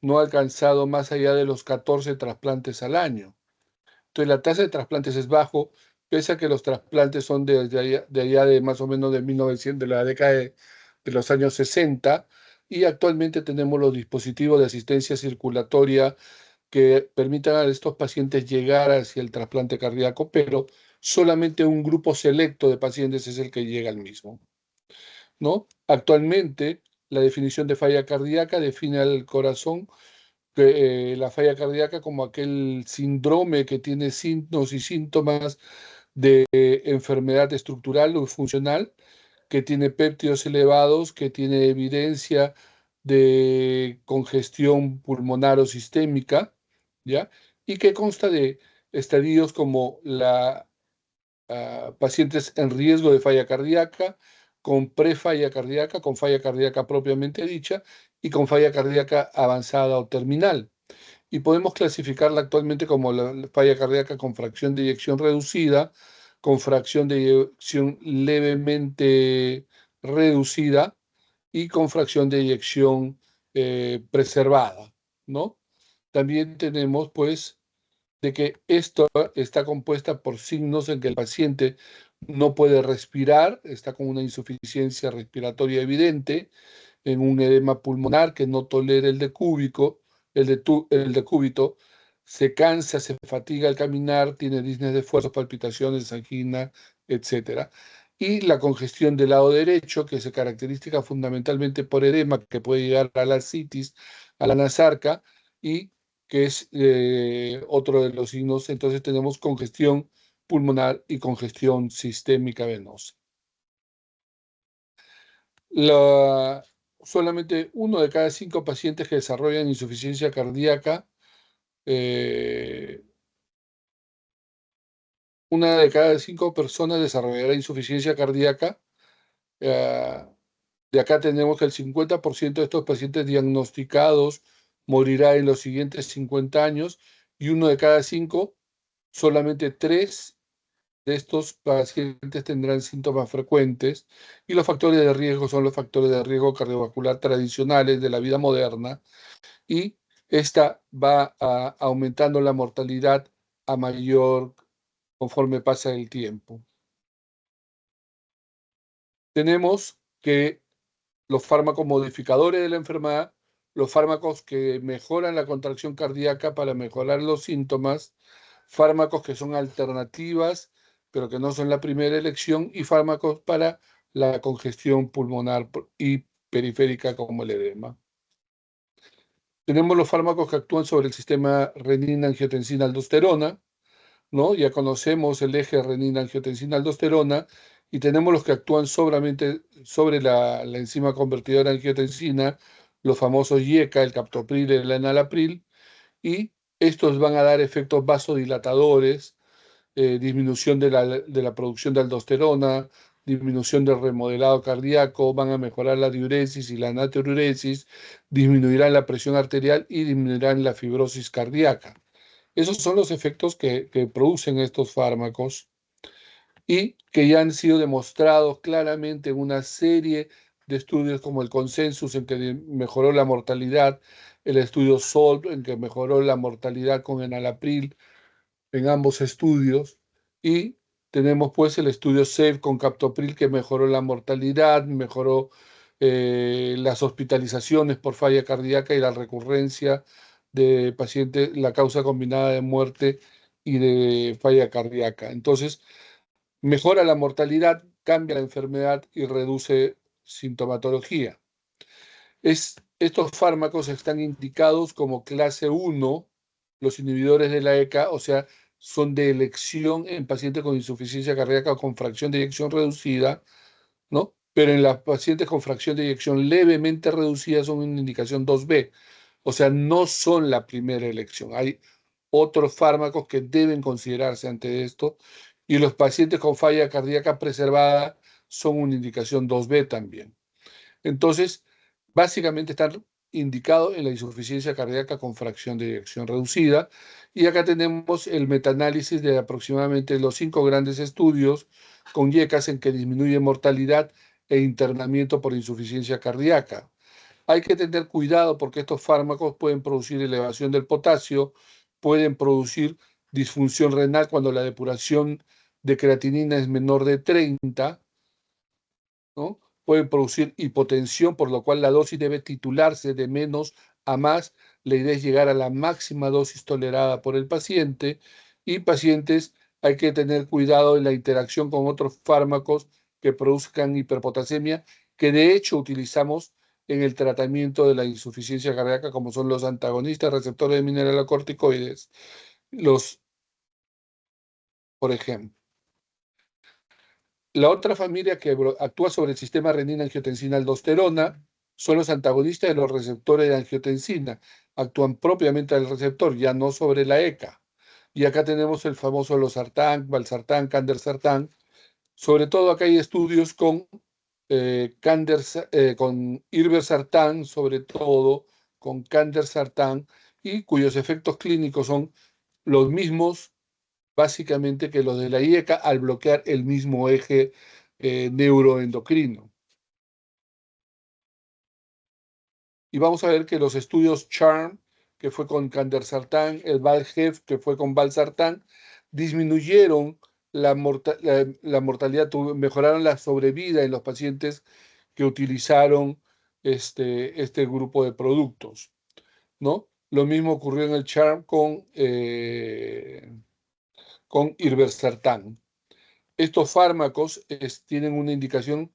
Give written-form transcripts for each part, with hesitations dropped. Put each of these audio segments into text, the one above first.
no ha alcanzado más allá de los 14 trasplantes al año. Entonces la tasa de trasplantes es bajo, pese a que los trasplantes son de allá de más o menos de 1900, de la década de los años 60, y actualmente tenemos los dispositivos de asistencia circulatoria que permitan a estos pacientes llegar hacia el trasplante cardíaco, pero solamente un grupo selecto de pacientes es el que llega al mismo, ¿no? Actualmente, la definición de falla cardíaca define al corazón, la falla cardíaca como aquel síndrome que tiene signos y síntomas de enfermedad estructural o funcional, que tiene péptidos elevados, que tiene evidencia de congestión pulmonar o sistémica, ¿ya? Y que consta de estadios como pacientes en riesgo de falla cardíaca, con prefalla cardíaca, con falla cardíaca propiamente dicha y con falla cardíaca avanzada o terminal. Y podemos clasificarla actualmente como la falla cardíaca con fracción de eyección reducida, con fracción de eyección levemente reducida y con fracción de eyección preservada, ¿no? También tenemos, pues, de que esto está compuesta por signos en que el paciente no puede respirar, está con una insuficiencia respiratoria evidente, en un edema pulmonar que no tolera el decúbito, el decúbito, se cansa, se fatiga al caminar, tiene disnea de esfuerzo, palpitaciones, angina, etcétera. Y la congestión del lado derecho, que se caracteriza fundamentalmente por edema, que puede llegar a la ascitis, a la nasarca, y que es otro de los signos. Entonces tenemos congestión pulmonar y congestión sistémica venosa. La, Solamente uno de cada 5 pacientes que desarrollan insuficiencia cardíaca, eh, una de cada 5 personas desarrollará insuficiencia cardíaca. eh, de acá tenemos que el 50% de estos pacientes diagnosticados morirá en los siguientes 50 años y uno de cada 5, solamente 3 de estos pacientes tendrán síntomas frecuentes, y los factores de riesgo son los factores de riesgo cardiovascular tradicionales de la vida moderna, y esta va aumentando la mortalidad a mayor conforme pasa el tiempo. Tenemos que los fármacos modificadores de la enfermedad, los fármacos que mejoran la contracción cardíaca para mejorar los síntomas, fármacos que son alternativas, pero que no son la primera elección, y fármacos para la congestión pulmonar y periférica como el edema. Tenemos los fármacos que actúan sobre el sistema renina-angiotensina-aldosterona, ¿no? Ya conocemos el eje renina-angiotensina-aldosterona, y tenemos los que actúan solamente sobre la enzima convertidora de angiotensina, los famosos IECA, el captopril y el enalapril, y estos van a dar efectos vasodilatadores, disminución de la producción de aldosterona, disminución del remodelado cardíaco, van a mejorar la diuresis y la natriuresis, disminuirán la presión arterial y disminuirán la fibrosis cardíaca. Esos son los efectos que producen estos fármacos, y que ya han sido demostrados claramente en una serie de estudios como el Consensus, en que mejoró la mortalidad, el estudio SOLV, en que mejoró la mortalidad con enalapril en ambos estudios, y tenemos pues el estudio SAFE con captopril, que mejoró la mortalidad, mejoró las hospitalizaciones por falla cardíaca y la recurrencia de pacientes, la causa combinada de muerte y de falla cardíaca. Entonces, mejora la mortalidad, cambia la enfermedad y reduce sintomatología. Estos fármacos están indicados como clase 1, los inhibidores de la ECA, o sea, son de elección en pacientes con insuficiencia cardíaca o con fracción de eyección reducida, ¿no? Pero en las pacientes con fracción de eyección levemente reducida son una indicación 2B, o sea, no son la primera elección. Hay otros fármacos que deben considerarse ante esto, y los pacientes con falla cardíaca preservada son una indicación 2B también. Entonces, básicamente están indicados en la insuficiencia cardíaca con fracción de eyección reducida. Y acá tenemos el metaanálisis de aproximadamente los 5 grandes estudios con IECAS en que disminuye mortalidad e internamiento por insuficiencia cardíaca. Hay que tener cuidado porque estos fármacos pueden producir elevación del potasio, pueden producir disfunción renal cuando la depuración de creatinina es menor de 30, ¿no? Pueden producir hipotensión, por lo cual la dosis debe titularse de menos a más. La idea es llegar a la máxima dosis tolerada por el paciente, y pacientes hay que tener cuidado en la interacción con otros fármacos que produzcan hiperpotasemia, que de hecho utilizamos en el tratamiento de la insuficiencia cardíaca, como son los antagonistas receptores de mineralocorticoides, por ejemplo. La otra familia que actúa sobre el sistema renina-angiotensina-aldosterona son los antagonistas de los receptores de angiotensina. Actúan propiamente al receptor, ya no sobre la ECA. Y acá tenemos el famoso losartán, valsartán, candesartán. Sobre todo acá hay estudios con irbesartán, sobre todo con candesartán, y cuyos efectos clínicos son los mismos básicamente que los de la IECA al bloquear el mismo eje neuroendocrino. Y vamos a ver que los estudios CHARM, que fue con candesartán, el VALGEF, que fue con valsartán, disminuyeron la mortalidad, mejoraron la sobrevida en los pacientes que utilizaron este grupo de productos, ¿no? Lo mismo ocurrió en el CHARM con irbesartán. Estos fármacos tienen una indicación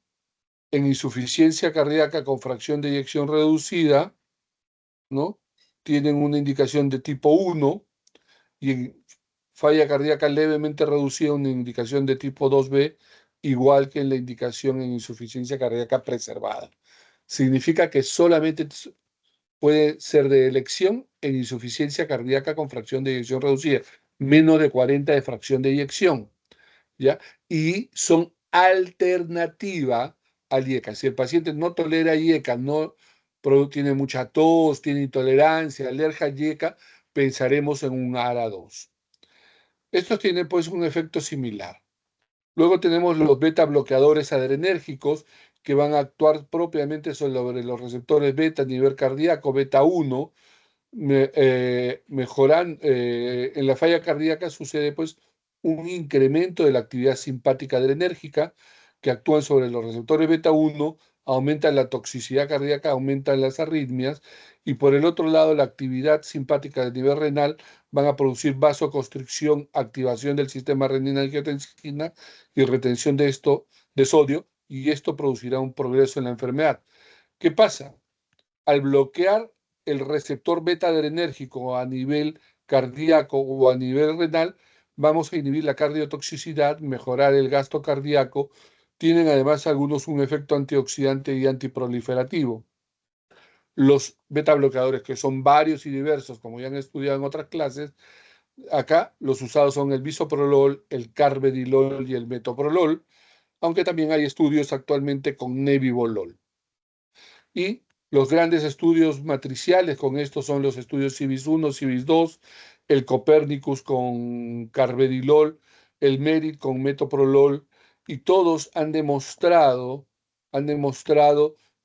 en insuficiencia cardíaca con fracción de eyección reducida, ¿no? Tienen una indicación de tipo 1, y en falla cardíaca levemente reducida una indicación de tipo 2B, igual que en la indicación en insuficiencia cardíaca preservada. Significa que solamente puede ser de elección en insuficiencia cardíaca con fracción de eyección reducida, menos de 40 de fracción de eyección, ¿ya? Y son alternativa al IECA. Si el paciente no tolera IECA, tiene mucha tos, tiene intolerancia, alergia al IECA, pensaremos en un ARA2. Estos tienen pues un efecto similar. Luego tenemos los beta bloqueadores adrenérgicos, que van a actuar propiamente sobre los receptores beta a nivel cardíaco, beta 1, mejoran, en la falla cardíaca sucede pues un incremento de la actividad simpática adrenérgica, que actúan sobre los receptores beta 1, aumentan la toxicidad cardíaca, aumentan las arritmias, y por el otro lado la actividad simpática de nivel renal van a producir vasoconstricción, activación del sistema renina-angiotensina y retención de sodio, y esto producirá un progreso en la enfermedad. ¿Qué pasa? Al bloquear el receptor beta adrenérgico a nivel cardíaco o a nivel renal, vamos a inhibir la cardiotoxicidad, mejorar el gasto cardíaco. Tienen además algunos un efecto antioxidante y antiproliferativo. Los beta bloqueadores, que son varios y diversos, como ya han estudiado en otras clases, acá los usados son el bisoprolol, el carvedilol y el metoprolol, aunque también hay estudios actualmente con nebivolol. Y los grandes estudios matriciales con esto son los estudios CIVIS-1, CIVIS-2, el Copernicus con carvedilol, el MERIT con metoprolol, y todos han demostrado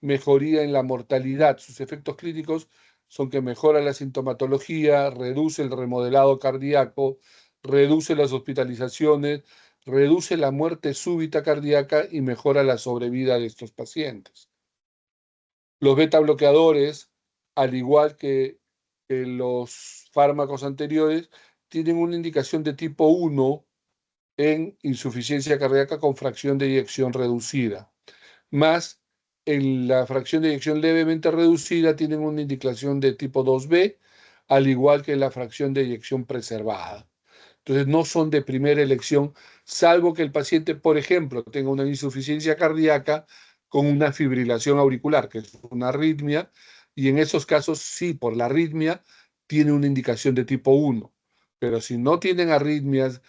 mejoría en la mortalidad. Sus efectos clínicos son que mejora la sintomatología, reduce el remodelado cardíaco, reduce las hospitalizaciones, reduce la muerte súbita cardíaca y mejora la sobrevida de estos pacientes. Los beta bloqueadores, al igual que los fármacos anteriores, tienen una indicación de tipo 1 en insuficiencia cardíaca con fracción de eyección reducida. Más en la fracción de eyección levemente reducida tienen una indicación de tipo 2B, al igual que la fracción de eyección preservada. Entonces no son de primera elección, salvo que el paciente, por ejemplo, tenga una insuficiencia cardíaca con una fibrilación auricular, que es una arritmia, y en esos casos sí, por la arritmia, tiene una indicación de tipo 1. Pero si no tienen arritmias,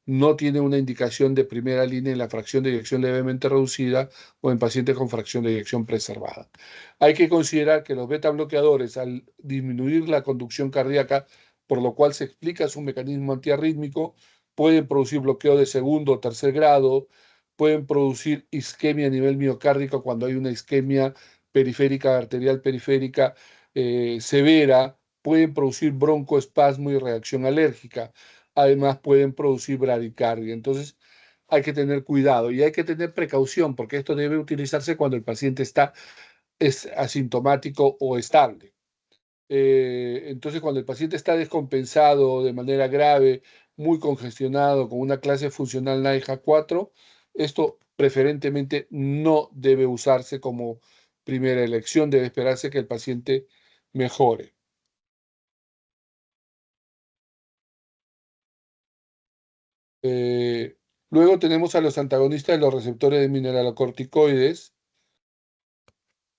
no tiene una indicación de primera línea en la fracción de eyección levemente reducida o en pacientes con fracción de eyección preservada. Hay que considerar que los beta bloqueadores, al disminuir la conducción cardíaca, por lo cual se explica su mecanismo antiarrítmico, pueden producir bloqueo de segundo o tercer grado, pueden producir isquemia a nivel miocárdico cuando hay una isquemia periférica, arterial periférica severa, pueden producir broncoespasmo y reacción alérgica. Además, pueden producir bradicardia. Entonces, hay que tener cuidado y hay que tener precaución porque esto debe utilizarse cuando el paciente es asintomático o estable. Entonces, cuando el paciente está descompensado de manera grave, muy congestionado, con una clase funcional NAIJA 4, esto preferentemente no debe usarse como primera elección, debe esperarse que el paciente mejore. Eh, Luego tenemos a los antagonistas de los receptores de mineralocorticoides,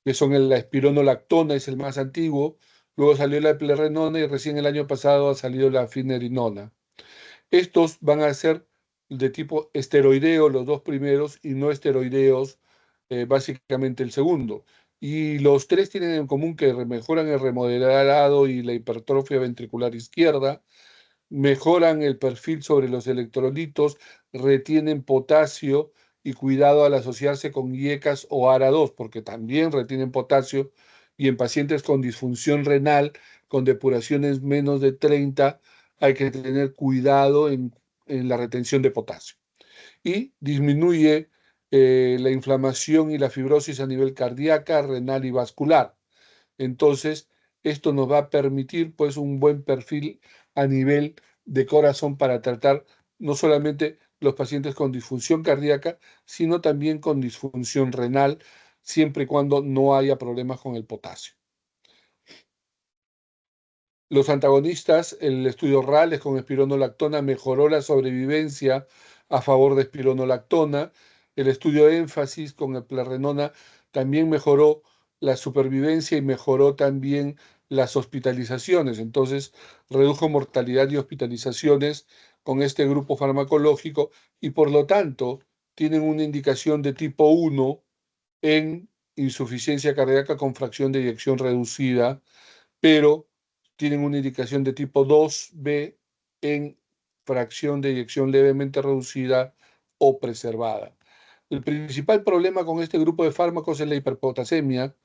que son la espironolactona, es el más antiguo. Luego salió la eplerenona y recién el año pasado ha salido la finerinona. Estos van a ser de tipo esteroideo los dos primeros y no esteroideos básicamente el segundo. Y los tres tienen en común que mejoran el remodelado y la hipertrofia ventricular izquierda, mejoran el perfil sobre los electrolitos, retienen potasio y cuidado al asociarse con IECAS o ARA2, porque también retienen potasio, y en pacientes con disfunción renal, con depuraciones menos de 30, hay que tener cuidado en la retención de potasio. Y disminuye la inflamación y la fibrosis a nivel cardíaca, renal y vascular. Entonces, esto nos va a permitir pues un buen perfil a nivel de corazón para tratar no solamente los pacientes con disfunción cardíaca, sino también con disfunción renal, siempre y cuando no haya problemas con el potasio. Los antagonistas, el estudio Rales con espironolactona mejoró la sobrevivencia a favor de espironolactona. El estudio énfasis con eplerenona también mejoró la supervivencia y mejoró también las hospitalizaciones. Entonces, redujo mortalidad y hospitalizaciones con este grupo farmacológico y por lo tanto tienen una indicación de tipo 1 en insuficiencia cardíaca con fracción de eyección reducida, pero tienen una indicación de tipo 2B en fracción de eyección levemente reducida o preservada. El principal problema con este grupo de fármacos es la hiperpotasemia,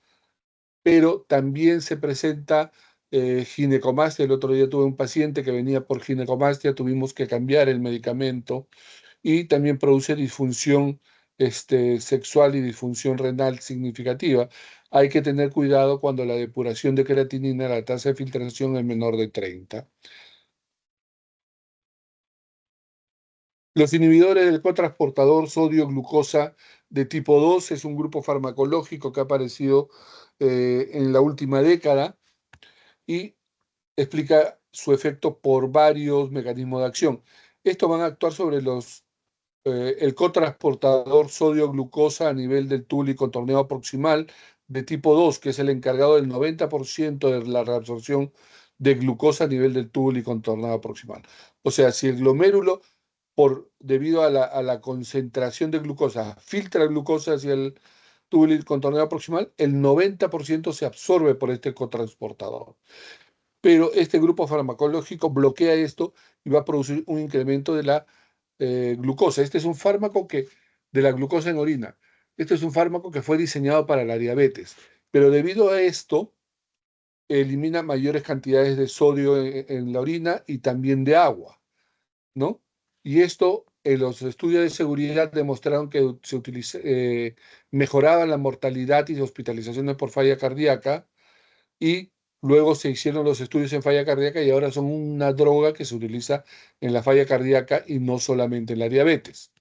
pero también se presenta ginecomastia. El otro día tuve un paciente que venía por ginecomastia, tuvimos que cambiar el medicamento y también produce disfunción sexual y disfunción renal significativa. Hay que tener cuidado cuando la depuración de creatinina, la tasa de filtración es menor de 30. Los inhibidores del cotransportador sodio-glucosa de tipo 2 es un grupo farmacológico que ha aparecido en la última década y explica su efecto por varios mecanismos de acción. Estos van a actuar sobre el cotransportador sodio-glucosa a nivel del túbulo y contorneo proximal de tipo 2, que es el encargado del 90% de la reabsorción de glucosa a nivel del túbulo y contorneo proximal. O sea, si el glomérulo, debido a la concentración de glucosa, filtra glucosa hacia el túbulo y contorneo proximal, el 90% se absorbe por este cotransportador. Pero este grupo farmacológico bloquea esto y va a producir un incremento de la glucosa. Este es un fármaco de la glucosa en orina. Este es un fármaco que fue diseñado para la diabetes, pero debido a esto elimina mayores cantidades de sodio en la orina y también de agua, ¿no? Y esto en los estudios de seguridad demostraron que mejoraba la mortalidad y hospitalizaciones por falla cardíaca y luego se hicieron los estudios en falla cardíaca y ahora son una droga que se utiliza en la falla cardíaca y no solamente en la diabetes.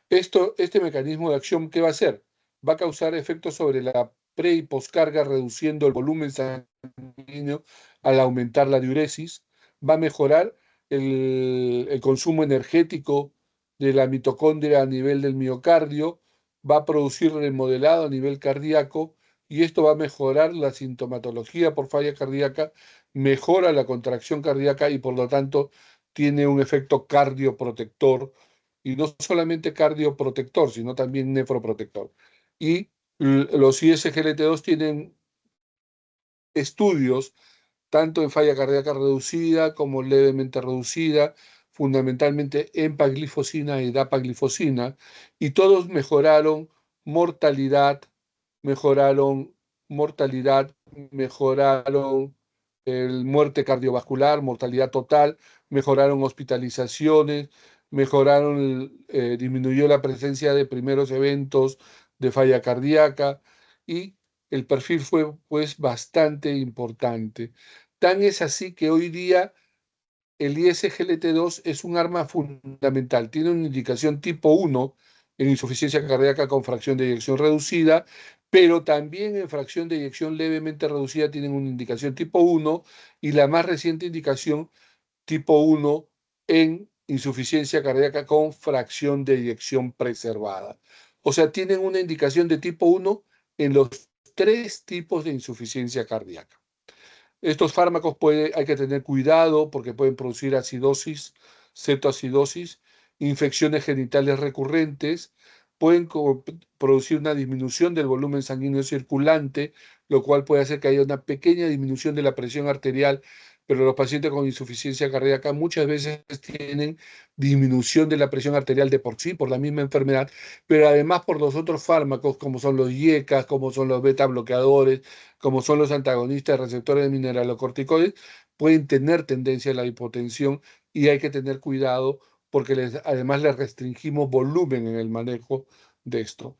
Este mecanismo de acción, ¿qué va a hacer? Va a causar efectos sobre la pre y poscarga, reduciendo el volumen sanguíneo al aumentar la diuresis, va a mejorar el consumo energético de la mitocondria a nivel del miocardio, va a producir remodelado a nivel cardíaco y esto va a mejorar la sintomatología por falla cardíaca, mejora la contracción cardíaca y por lo tanto tiene un efecto cardioprotector y no solamente cardioprotector, sino también nefroprotector. Y los ISGLT2 tienen estudios tanto en falla cardíaca reducida como levemente reducida, fundamentalmente empaglifosina y dapaglifosina, y todos mejoraron mortalidad, mejoraron mortalidad, mejoraron muerte cardiovascular, mortalidad total, mejoraron hospitalizaciones, disminuyó la presencia de primeros eventos de falla cardíaca y el perfil fue pues bastante importante. Tan es así que hoy día el ISGLT2 es un arma fundamental. Tiene una indicación tipo 1 en insuficiencia cardíaca con fracción de eyección reducida, pero también en fracción de eyección levemente reducida tienen una indicación tipo 1 y la más reciente indicación tipo 1 en insuficiencia cardíaca con fracción de eyección preservada. O sea, tienen una indicación de tipo 1 en los tres tipos de insuficiencia cardíaca. Estos fármacos hay que tener cuidado porque pueden producir acidosis, cetoacidosis, infecciones genitales recurrentes, pueden producir una disminución del volumen sanguíneo circulante, lo cual puede hacer que haya una pequeña disminución de la presión arterial, pero los pacientes con insuficiencia cardíaca muchas veces tienen disminución de la presión arterial de por sí, por la misma enfermedad, pero además por los otros fármacos como son los IECAS, como son los beta bloqueadores, como son los antagonistas de receptores de mineralocorticoides, pueden tener tendencia a la hipotensión y hay que tener cuidado porque además les restringimos volumen en el manejo de esto.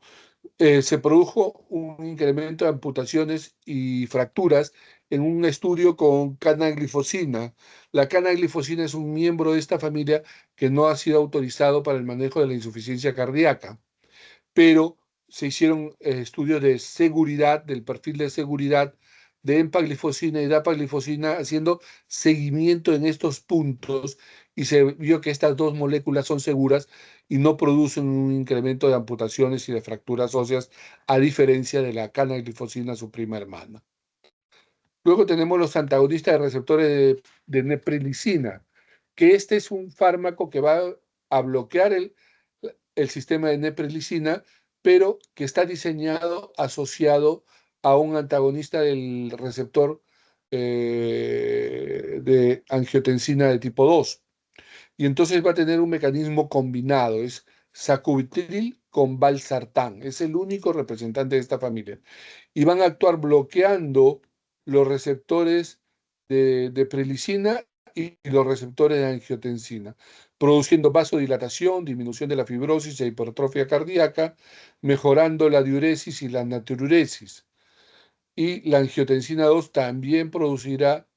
Se produjo un incremento de amputaciones y fracturas en un estudio con canaglifosina. La canaglifosina es un miembro de esta familia que no ha sido autorizado para el manejo de la insuficiencia cardíaca, pero se hicieron estudios de seguridad, del perfil de seguridad de empaglifosina y dapaglifosina, haciendo seguimiento en estos puntos y se vio que estas dos moléculas son seguras y no producen un incremento de amputaciones y de fracturas óseas, a diferencia de la canaglifosina, su prima hermana. Luego tenemos los antagonistas de receptores de neprilicina, que este es un fármaco que va a bloquear el sistema de neprilicina, pero que está diseñado asociado a un antagonista del receptor de angiotensina de tipo 2. Y entonces va a tener un mecanismo combinado, es sacubitril con valsartán, es el único representante de esta familia y van a actuar bloqueando los receptores de prelicina y los receptores de angiotensina, produciendo vasodilatación, disminución de la fibrosis e hipertrofia cardíaca, mejorando la diuresis y la natriuresis. Y la angiotensina 2 también producirá,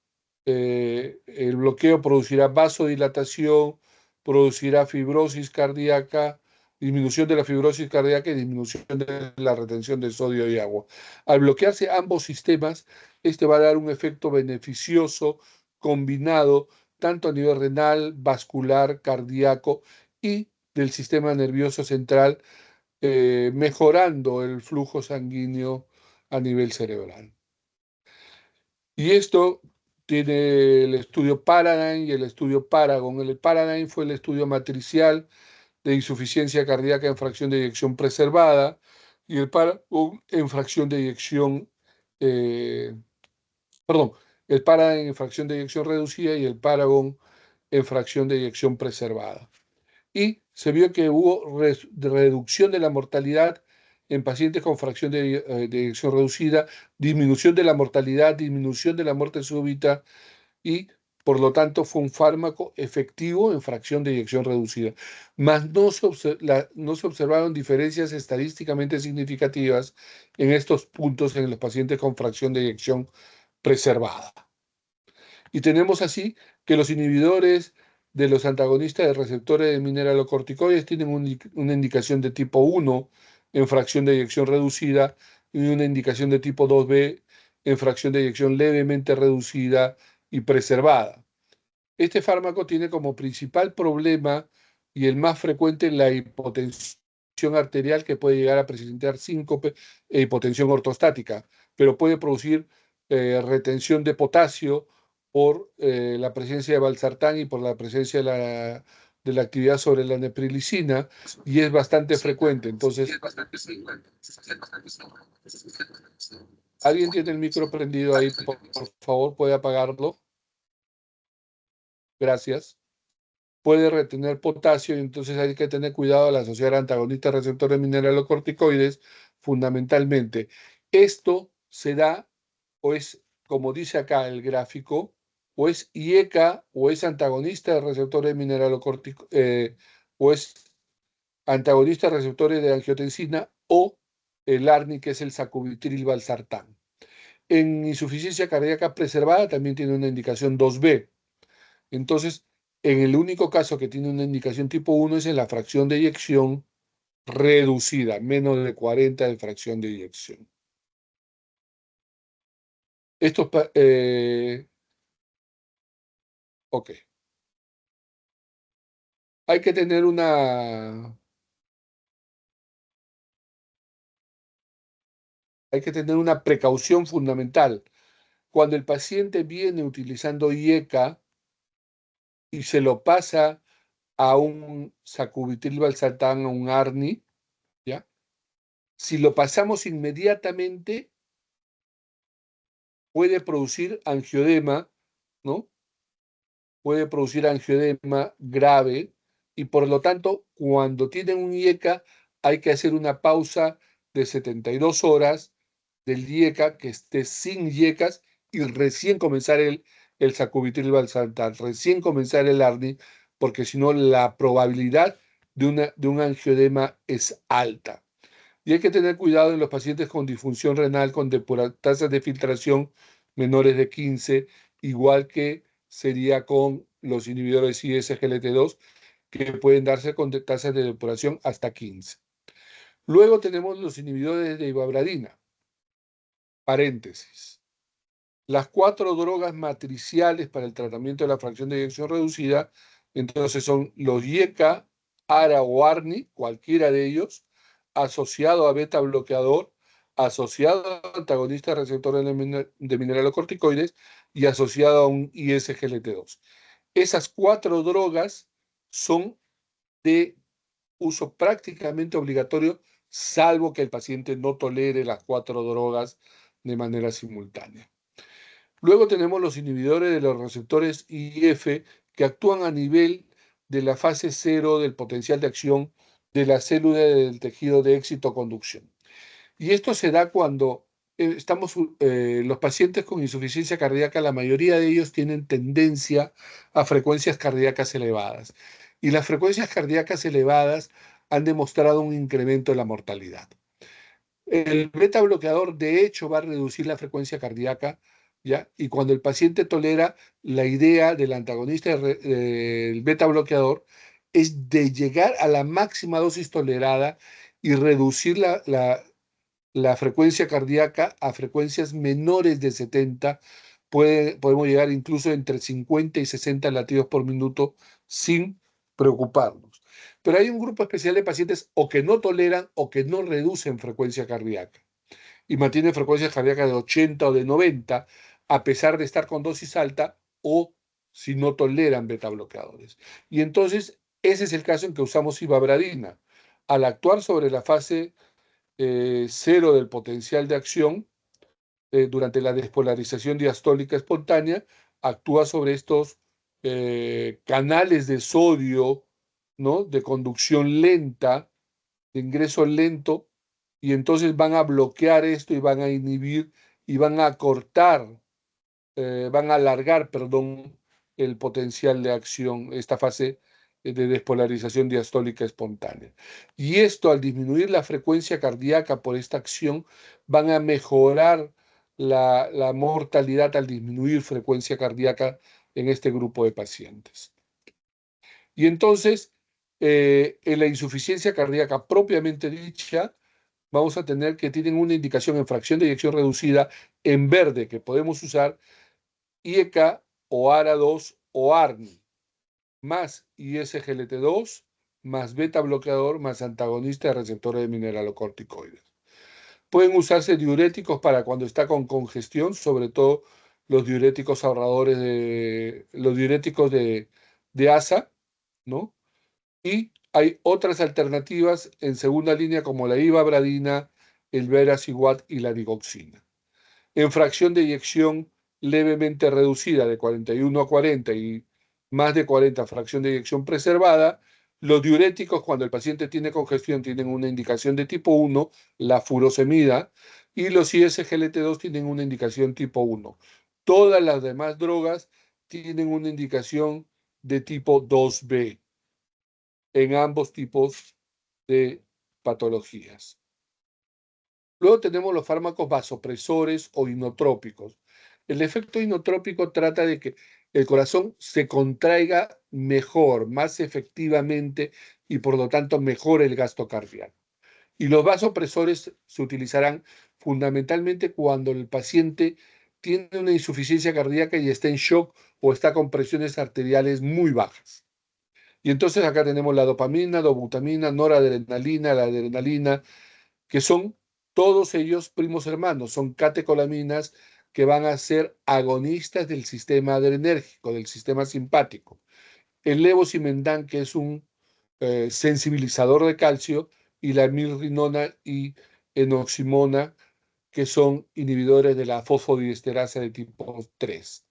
el bloqueo producirá vasodilatación, producirá fibrosis cardíaca, disminución de la fibrosis cardíaca y disminución de la retención de sodio y agua. Al bloquearse ambos sistemas, este va a dar un efecto beneficioso combinado tanto a nivel renal, vascular, cardíaco y del sistema nervioso central, mejorando el flujo sanguíneo a nivel cerebral. Y esto tiene el estudio Paradigm y el estudio Paragon. El Paradigm fue el estudio matricial de insuficiencia cardíaca en fracción de eyección preservada y el Paragon en fracción de eyección, eh, perdón, el Paradigm en fracción de eyección reducida y el Paragon en fracción de eyección preservada. Y se vio que hubo reducción de la mortalidad en pacientes con fracción de eyección reducida, disminución de la mortalidad, disminución de la muerte súbita y por lo tanto fue un fármaco efectivo en fracción de eyección reducida. Mas no se observaron diferencias estadísticamente significativas en estos puntos en los pacientes con fracción de eyección preservada. Y tenemos así que los inhibidores de los antagonistas de receptores de mineralocorticoides tienen una indicación de tipo 1 en fracción de eyección reducida y una indicación de tipo 2B en fracción de eyección levemente reducida y preservada. Este fármaco tiene como principal problema y el más frecuente la hipotensión arterial que puede llegar a presentar síncope e hipotensión ortostática, pero puede producir retención de potasio por la presencia de valsartán y por la presencia de la actividad sobre la neprilicina y es bastante frecuente. Entonces, ¿alguien tiene el micro prendido ahí? Por favor, ¿puede apagarlo? Gracias. Puede retener potasio y entonces hay que tener cuidado al asociar antagonistas receptores mineralocorticoides fundamentalmente. Esto se da, o es, como dice acá el gráfico, o es IECA, o es antagonista de receptores mineralocorticos, o es antagonista de receptores de angiotensina, o el ARNI, que es el sacubitril valsartán. En insuficiencia cardíaca preservada también tiene una indicación 2B. Entonces, en el único caso que tiene una indicación tipo 1 es en la fracción de eyección reducida, menos de 40 de fracción de eyección. Esto ok. Hay que tener una precaución fundamental. Cuando el paciente viene utilizando IECA y se lo pasa a un sacubitril valsartán, a un ARNI, ¿ya? Si lo pasamos inmediatamente, puede producir angiodema, ¿no? Puede producir angiodema grave y por lo tanto, cuando tienen un IECA, hay que hacer una pausa de 72 horas del IECA que esté sin IECAS y recién comenzar el sacubitril valsartán, recién comenzar el ARNI, porque si no la probabilidad de un angiodema es alta. Y hay que tener cuidado en los pacientes con disfunción renal con tasas de filtración menores de 15, igual que sería con los inhibidores ISGLT2, que pueden darse con tasas de depuración hasta 15. Luego tenemos los inhibidores de ivabradina. Paréntesis. Las 4 drogas matriciales para el tratamiento de la fracción de eyección reducida, entonces son los IECA, ARA o ARNI, cualquiera de ellos, asociado a beta bloqueador, asociado a antagonista receptor de mineralocorticoides y asociado a un ISGLT2. Esas 4 drogas son de uso prácticamente obligatorio, salvo que el paciente no tolere las 4 drogas de manera simultánea. Luego tenemos los inhibidores de los receptores IF que actúan a nivel de la fase cero del potencial de acción de la célula del tejido de éxito conducción. Y esto se da cuando los pacientes con insuficiencia cardíaca, la mayoría de ellos tienen tendencia a frecuencias cardíacas elevadas. Y las frecuencias cardíacas elevadas han demostrado un incremento en la mortalidad. El beta bloqueador, de hecho, va a reducir la frecuencia cardíaca, ¿ya? Y cuando el paciente tolera, la idea del antagonista del beta bloqueador es de llegar a la máxima dosis tolerada y reducir la frecuencia cardíaca a frecuencias menores de 70. Podemos llegar incluso entre 50 y 60 latidos por minuto sin preocuparnos. Pero hay un grupo especial de pacientes o que no toleran o que no reducen frecuencia cardíaca y mantienen frecuencias cardíacas de 80 o de 90 a pesar de estar con dosis alta o si no toleran beta bloqueadores. Y entonces ese es el caso en que usamos ivabradina. Al actuar sobre la fase cero del potencial de acción, durante la despolarización diastólica espontánea, actúa sobre estos canales de sodio, ¿no? De conducción lenta, de ingreso lento, y entonces van a bloquear esto y van a inhibir y van a cortar, van a alargar, perdón, el potencial de acción, esta fase de despolarización diastólica espontánea. Y esto, al disminuir la frecuencia cardíaca por esta acción, van a mejorar la mortalidad al disminuir frecuencia cardíaca en este grupo de pacientes. Y entonces, en la insuficiencia cardíaca propiamente dicha, vamos a tener que tienen una indicación en fracción de eyección reducida en verde que podemos usar IECA o ARA2 o ARNI, más ISGLT2, más beta bloqueador, más antagonista de receptores de mineralocorticoides. Pueden usarse diuréticos para cuando está con congestión, sobre todo los diuréticos ahorradores los diuréticos de ASA, ¿no? Y hay otras alternativas en segunda línea como la ivabradina, el veraciguat y la digoxina. En fracción de eyección levemente reducida de 41 a 40 y más de 40 fracción de eyección preservada, los diuréticos cuando el paciente tiene congestión tienen una indicación de tipo 1, la furosemida, y los ISGLT2 tienen una indicación tipo 1. Todas las demás drogas tienen una indicación de tipo 2B en ambos tipos de patologías. Luego tenemos los fármacos vasopresores o inotrópicos. El efecto inotrópico trata de que el corazón se contraiga mejor, más efectivamente y por lo tanto mejore el gasto cardíaco. Y los vasopresores se utilizarán fundamentalmente cuando el paciente tiene una insuficiencia cardíaca y está en shock o está con presiones arteriales muy bajas. Y entonces acá tenemos la dopamina, dobutamina, noradrenalina, la adrenalina, que son todos ellos primos hermanos, son catecolaminas que van a ser agonistas del sistema adrenérgico, del sistema simpático. El levosimendan, que es un sensibilizador de calcio, y la mirrinona y enoximona, que son inhibidores de la fosfodiesterasa de tipo 3.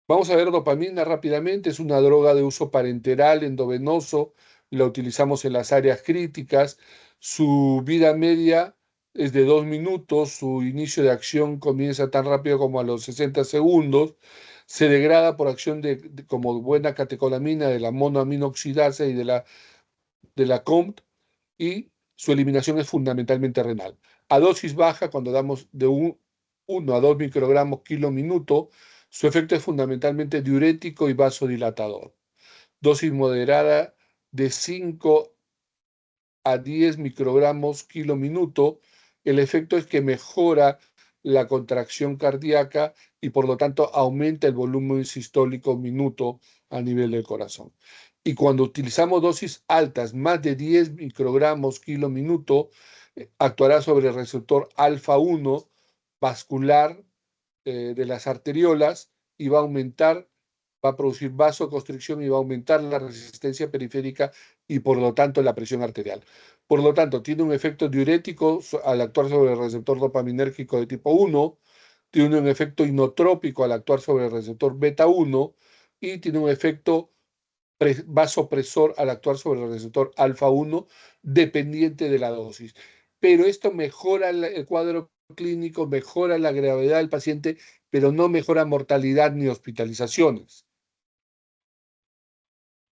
Vamos a ver dopamina rápidamente, es una droga de uso parenteral, endovenoso, la utilizamos en las áreas críticas, su vida media es de 2 minutos, su inicio de acción comienza tan rápido como a los 60 segundos, se degrada por acción como buena catecolamina de la monoaminoxidasa y de la COMT, y su eliminación es fundamentalmente renal. A dosis baja, cuando damos de 1 a 2 microgramos kilo minuto, su efecto es fundamentalmente diurético y vasodilatador. Dosis moderada de 5 a 10 microgramos kilo minuto, el efecto es que mejora la contracción cardíaca y por lo tanto aumenta el volumen sistólico minuto a nivel del corazón. Y cuando utilizamos dosis altas, más de 10 microgramos kilo minuto, actuará sobre el receptor alfa 1 vascular de las arteriolas y va a producir vasoconstricción y va a aumentar la resistencia periférica y por lo tanto la presión arterial. Por lo tanto, tiene un efecto diurético al actuar sobre el receptor dopaminérgico de tipo 1, tiene un efecto inotrópico al actuar sobre el receptor beta 1 y tiene un efecto vasopresor al actuar sobre el receptor alfa 1 dependiente de la dosis. Pero esto mejora el cuadro clínico, mejora la gravedad del paciente, pero no mejora mortalidad ni hospitalizaciones.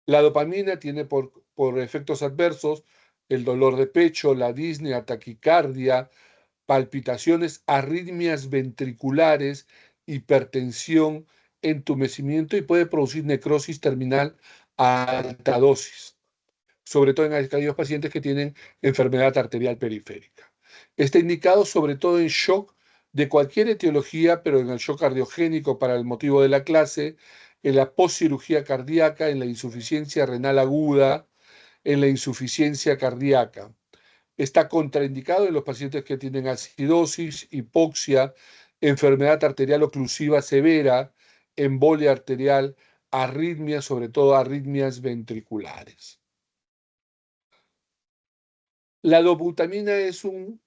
La dopamina tiene por efectos adversos el dolor de pecho, la disnea, taquicardia, palpitaciones, arritmias ventriculares, hipertensión, entumecimiento y puede producir necrosis terminal a alta dosis, sobre todo en aquellos pacientes que tienen enfermedad arterial periférica. Está indicado sobre todo en shock de cualquier etiología, pero en el shock cardiogénico para el motivo de la clase, en la poscirugía cardíaca, en la insuficiencia renal aguda, en la insuficiencia cardíaca. Está contraindicado en los pacientes que tienen acidosis, hipoxia, enfermedad arterial oclusiva severa, embolia arterial, arritmias, sobre todo arritmias ventriculares. La dobutamina es un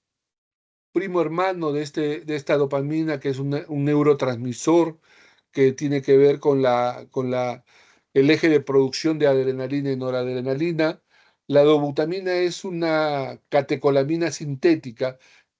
primo hermano de esta dopamina, que es un neurotransmisor que tiene que ver con el eje de producción de adrenalina y noradrenalina. La dobutamina es una catecolamina sintética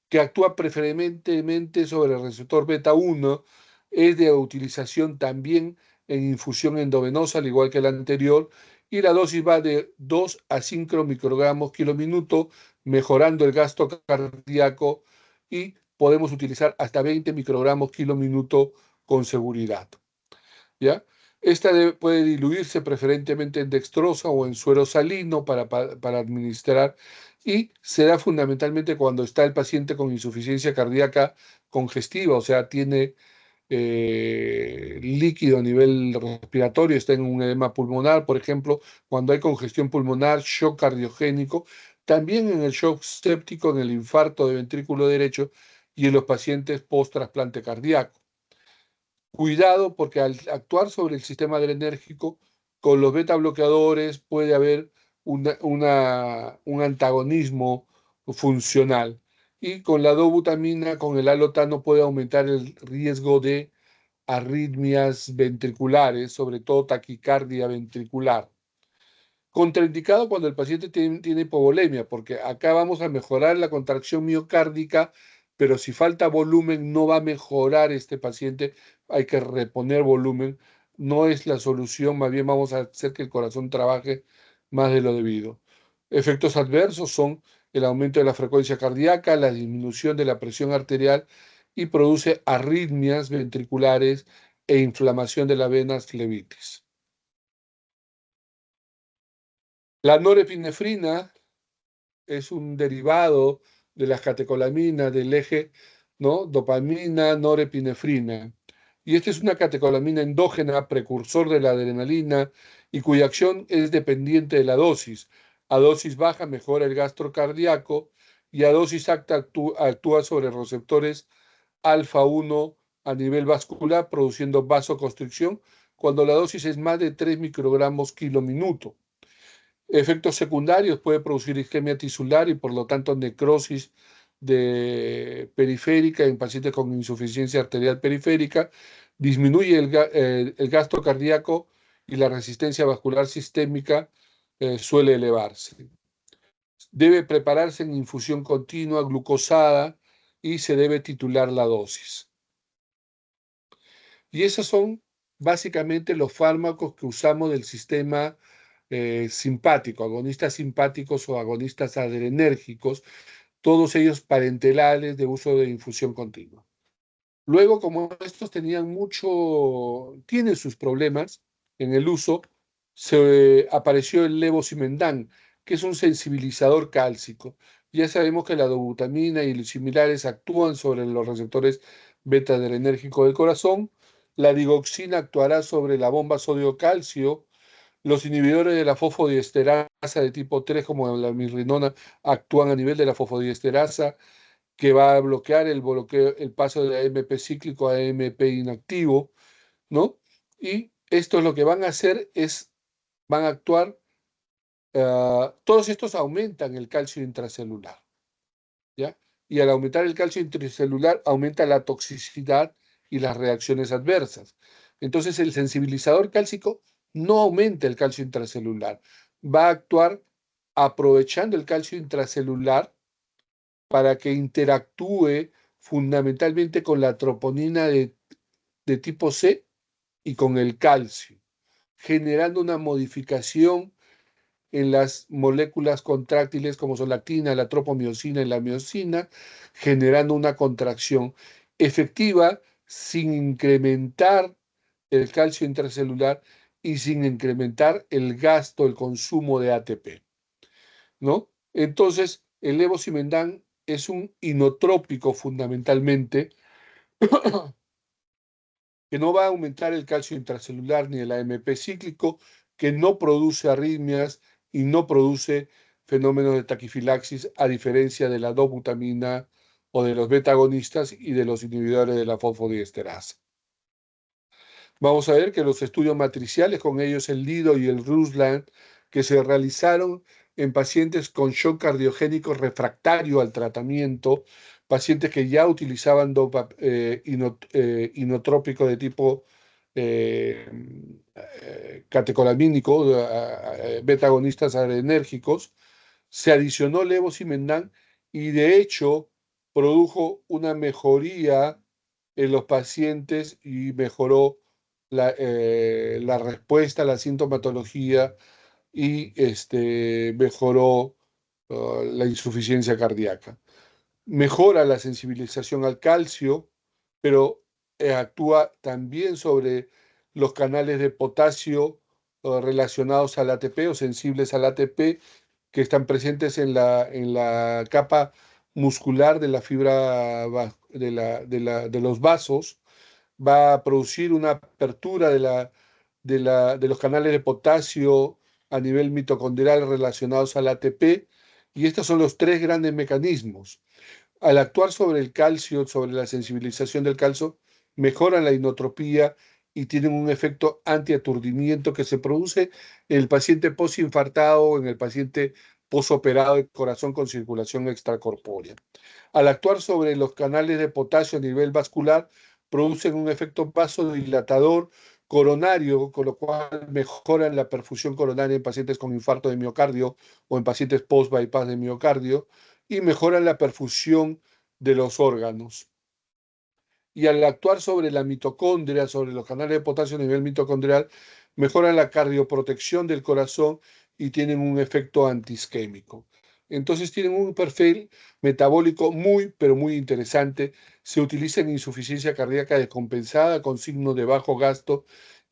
que actúa preferentemente sobre el receptor beta 1, es de utilización también en infusión endovenosa, al igual que la anterior, y la dosis va de 2 a 5 microgramos kilo minuto, mejorando el gasto cardíaco, y podemos utilizar hasta 20 microgramos kilo minuto con seguridad. ¿Ya? Esta puede diluirse preferentemente en dextrosa o en suero salino para administrar, y se da fundamentalmente cuando está el paciente con insuficiencia cardíaca congestiva, o sea, tiene líquido a nivel respiratorio, está en un edema pulmonar, por ejemplo, cuando hay congestión pulmonar, shock cardiogénico, también en el shock séptico, en el infarto de ventrículo derecho y en los pacientes post-trasplante cardíaco. Cuidado, porque al actuar sobre el sistema adrenérgico, con los beta bloqueadores puede haber un antagonismo funcional. Y con la dobutamina, con el alotano, puede aumentar el riesgo de arritmias ventriculares, sobre todo taquicardia ventricular. Contraindicado cuando el paciente tiene hipovolemia, porque acá vamos a mejorar la contracción miocárdica, pero si falta volumen no va a mejorar este paciente, hay que reponer volumen, no es la solución, más bien vamos a hacer que el corazón trabaje más de lo debido. Efectos adversos son el aumento de la frecuencia cardíaca, la disminución de la presión arterial y produce arritmias ventriculares e inflamación de las venas flebitis. La norepinefrina es un derivado de las catecolaminas del eje, ¿no? Dopamina, norepinefrina. Y esta es una catecolamina endógena, precursor de la adrenalina, y cuya acción es dependiente de la dosis. A dosis baja mejora el gasto cardíaco y a dosis alta actúa sobre receptores alfa 1 a nivel vascular, produciendo vasoconstricción cuando la dosis es más de 3 microgramos kilo minuto. Efectos secundarios: puede producir isquemia tisular y por lo tanto necrosis periférica en pacientes con insuficiencia arterial periférica, disminuye el gasto cardíaco y la resistencia vascular sistémica suele elevarse. Debe prepararse en infusión continua, glucosada, y se debe titular la dosis. Y esos son básicamente los fármacos que usamos del sistema simpático, agonistas simpáticos o agonistas adrenérgicos, todos ellos parentelales de uso de infusión continua. Luego, como estos tienen sus problemas en el uso, se apareció el levosimendan, que es un sensibilizador cálcico. Ya sabemos que la dobutamina y los similares actúan sobre los receptores beta-adrenérgicos del corazón. La digoxina actuará sobre la bomba sodio-calcio. Los inhibidores de la fosfodiesterasa de tipo 3, como la mirrinona, actúan a nivel de la fosfodiesterasa, que va a bloquear el paso de AMP cíclico a AMP inactivo, ¿no? Y esto es lo que van a hacer, van a actuar, todos estos aumentan el calcio intracelular, ¿ya? Y al aumentar el calcio intracelular, aumenta la toxicidad y las reacciones adversas. Entonces, el sensibilizador cálcico no aumenta el calcio intracelular, va a actuar aprovechando el calcio intracelular para que interactúe fundamentalmente con la troponina de tipo C y con el calcio, generando una modificación en las moléculas contráctiles como son la actina, la tropomiosina y la miosina, generando una contracción efectiva sin incrementar el calcio intracelular y sin incrementar el gasto, el consumo de ATP, ¿no? Entonces, el levosimendan es un inotrópico fundamentalmente, que no va a aumentar el calcio intracelular ni el AMP cíclico, que no produce arritmias y no produce fenómenos de taquifilaxis, a diferencia de la dobutamina o de los beta-agonistas y de los inhibidores de la fosfodiesterasa. Vamos a ver que los estudios matriciales, con ellos el Lido y el Rusland, que se realizaron en pacientes con shock cardiogénico refractario al tratamiento, pacientes que ya utilizaban inotrópico de tipo catecolamínico, beta-agonistas adrenérgicos, se adicionó levosimendan y de hecho produjo una mejoría en los pacientes y mejoró la respuesta a la sintomatología y mejoró la insuficiencia cardíaca. Mejora la sensibilización al calcio, pero actúa también sobre los canales de potasio relacionados al ATP o sensibles al ATP, que están presentes en la capa muscular de la fibra de los vasos. Va a producir una apertura de los canales de potasio a nivel mitocondrial relacionados al ATP, y estos son los tres grandes mecanismos. Al actuar sobre el calcio, sobre la sensibilización del calcio, mejoran la inotropía y tienen un efecto antiaturdimiento que se produce en el paciente posinfartado o en el paciente posoperado de corazón con circulación extracorpórea. Al actuar sobre los canales de potasio a nivel vascular, producen un efecto vasodilatador coronario, con lo cual mejoran la perfusión coronaria en pacientes con infarto de miocardio o en pacientes post-bypass de miocardio, y mejoran la perfusión de los órganos. Y al actuar sobre la mitocondria, sobre los canales de potasio a nivel mitocondrial, mejoran la cardioprotección del corazón y tienen un efecto antiisquémico. Entonces tienen un perfil metabólico muy, pero muy interesante. Se utiliza en insuficiencia cardíaca descompensada con signos de bajo gasto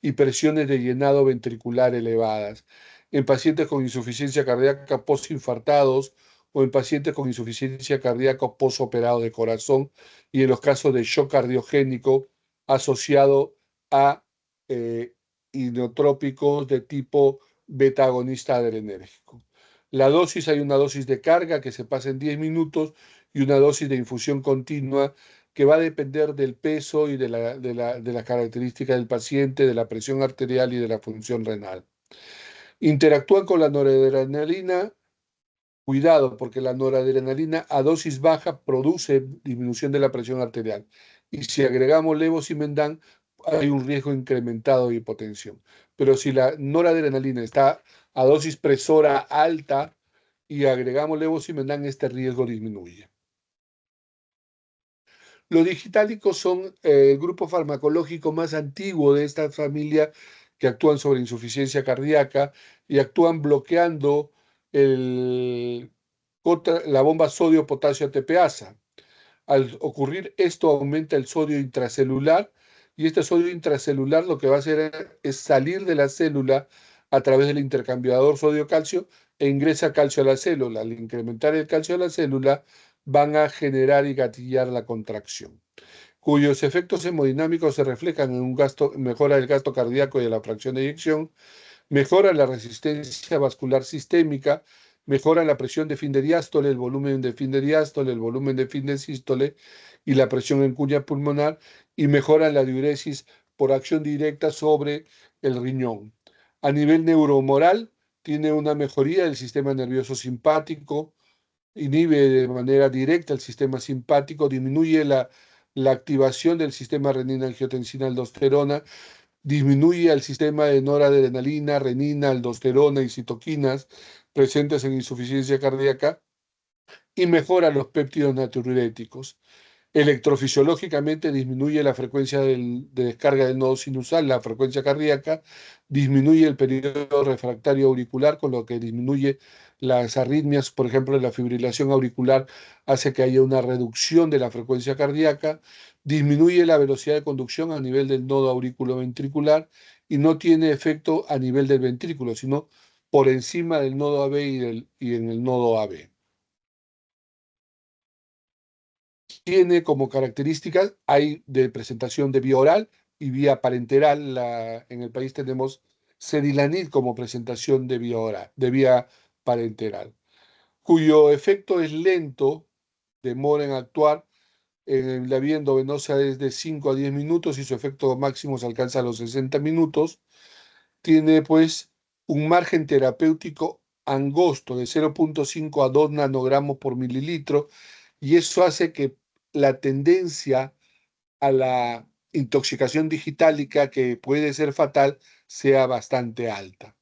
y presiones de llenado ventricular elevadas. En pacientes con insuficiencia cardíaca postinfartados o en pacientes con insuficiencia cardíaca postoperado de corazón y en los casos de shock cardiogénico asociado a eh, inotrópicos de tipo beta agonista adrenérgico. La dosis, hay una dosis de carga que se pasa en 10 minutos y una dosis de infusión continua que va a depender del peso y de la característica del paciente, de la presión arterial y de la función renal. Interactúan con la noradrenalina. Cuidado, porque la noradrenalina a dosis baja produce disminución de la presión arterial. Y si agregamos levosimendan, hay un riesgo incrementado de hipotensión. Pero si la noradrenalina está a dosis presora alta y agregamos levosimendan, este riesgo disminuye. Los digitálicos son el grupo farmacológico más antiguo de esta familia que actúan sobre insuficiencia cardíaca y actúan bloqueando el, la bomba sodio-potasio ATPasa. Al ocurrir esto aumenta el sodio intracelular y este sodio intracelular lo que va a hacer es salir de la célula a través del intercambiador sodio-calcio e ingresa calcio a la célula. Al incrementar el calcio a la célula van a generar y gatillar la contracción, cuyos efectos hemodinámicos se reflejan en un gasto, mejora del gasto cardíaco y de la fracción de eyección, mejora la resistencia vascular sistémica, mejora la presión de fin de diástole, el volumen de fin de diástole, el volumen de fin de sístole y la presión en cuña pulmonar, y mejora la diuresis por acción directa sobre el riñón. A nivel neuromoral, tiene una mejoría del sistema nervioso simpático, inhibe de manera directa el sistema simpático, disminuye la activación del sistema renina-angiotensina-aldosterona, disminuye el sistema de noradrenalina, renina, aldosterona y citoquinas presentes en insuficiencia cardíaca y mejora los péptidos natriuréticos. Electrofisiológicamente disminuye la frecuencia de descarga del nodo sinusal, la frecuencia cardíaca, disminuye el periodo refractario auricular, con lo que disminuye las arritmias, por ejemplo, la fibrilación auricular hace que haya una reducción de la frecuencia cardíaca, disminuye la velocidad de conducción a nivel del nodo auriculoventricular y no tiene efecto a nivel del ventrículo, sino por encima del nodo AB y en el nodo AB. Tiene como características, hay de presentación de vía oral y vía parenteral. En el país tenemos Cedilanid como presentación de vía oral, de vía parenteral, cuyo efecto es lento, demora en actuar. En la vía endovenosa es de 5 a 10 minutos y su efecto máximo se alcanza a los 60 minutos. Tiene pues un margen terapéutico angosto de 0,5 a 2 nanogramos por mililitro, y eso hace que la tendencia a la intoxicación digitálica, que puede ser fatal, sea bastante alta.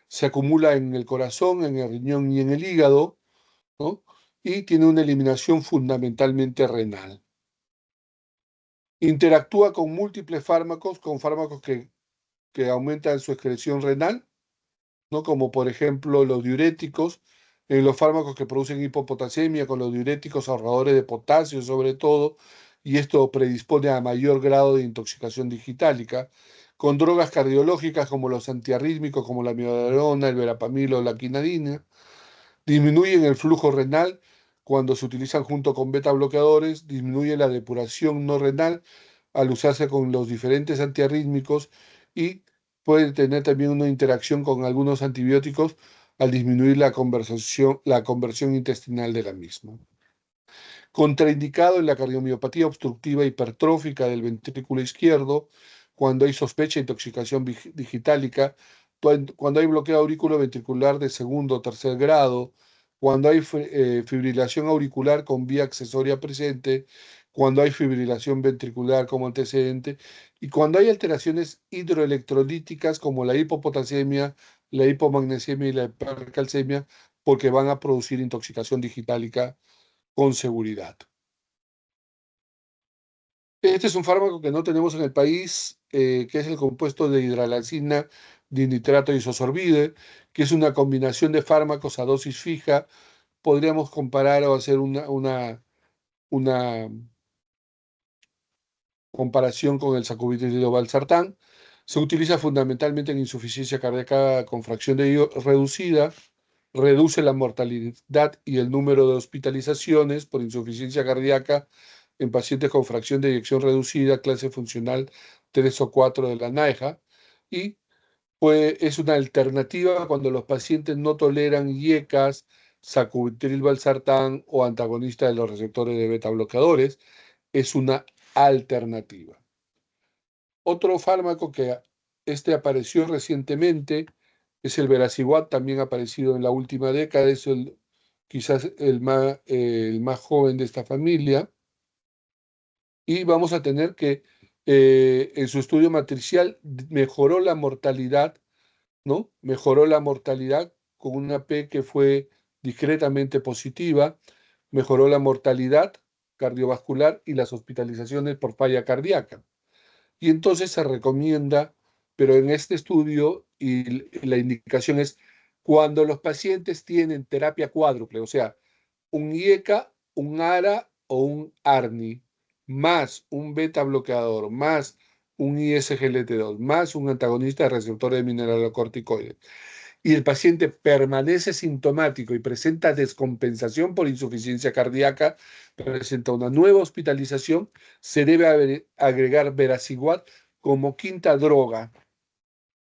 Se acumula en el corazón, en el riñón y en el hígado, ¿no? Y tiene una eliminación fundamentalmente renal. Interactúa con múltiples fármacos, con fármacos que aumentan su excreción renal, ¿no? Como por ejemplo los diuréticos, los fármacos que producen hipopotasemia, con los diuréticos ahorradores de potasio sobre todo, y esto predispone a mayor grado de intoxicación digitálica, con drogas cardiológicas como los antiarrítmicos, como la amiodarona, el verapamil o la quinadina, disminuyen el flujo renal cuando se utilizan junto con beta bloqueadores, disminuye la depuración no renal al usarse con los diferentes antiarrítmicos y puede tener también una interacción con algunos antibióticos al disminuir la conversión intestinal de la misma. Contraindicado en la cardiomiopatía obstructiva hipertrófica del ventrículo izquierdo, cuando hay sospecha de intoxicación digitálica, cuando hay bloqueo auriculoventricular de segundo o tercer grado, cuando hay fibrilación auricular con vía accesoria presente cuando hay fibrilación ventricular como antecedente y cuando hay alteraciones hidroelectrolíticas como la hipopotasemia, la hipomagnesemia y la hipercalcemia, porque van a producir intoxicación digitálica con seguridad. Este es un fármaco que no tenemos en el país, que es el compuesto de hidralazina, dinitrato y isosorbide, que es una combinación de fármacos a dosis fija. Podríamos comparar o hacer una comparación con el sacubitril valsartán. Se utiliza fundamentalmente en insuficiencia cardíaca con fracción de reducida, reduce la mortalidad y el número de hospitalizaciones por insuficiencia cardíaca en pacientes con fracción de eyección reducida, clase funcional 3 o 4 de la NAEJA, y pues, es una alternativa cuando los pacientes no toleran IECAS, sacubitril valsartán o antagonista de los receptores de beta bloqueadores. Es una alternativa. Otro fármaco que apareció recientemente es el verasiguat, también ha aparecido en la última década, es quizás el más joven de esta familia, y vamos a tener que en su estudio matricial mejoró la mortalidad, ¿no? Mejoró la mortalidad con una P que fue discretamente positiva, mejoró la mortalidad cardiovascular y las hospitalizaciones por falla cardíaca. Y entonces se recomienda, pero en este estudio, y la indicación es cuando los pacientes tienen terapia cuádruple, o sea, un IECA, un ARA o un ARNI, más un beta bloqueador, más un ISGLT2, más un antagonista de receptores de mineralocorticoides, y el paciente permanece sintomático y presenta descompensación por insuficiencia cardíaca, presenta una nueva hospitalización, se debe agregar verasiguat como quinta droga.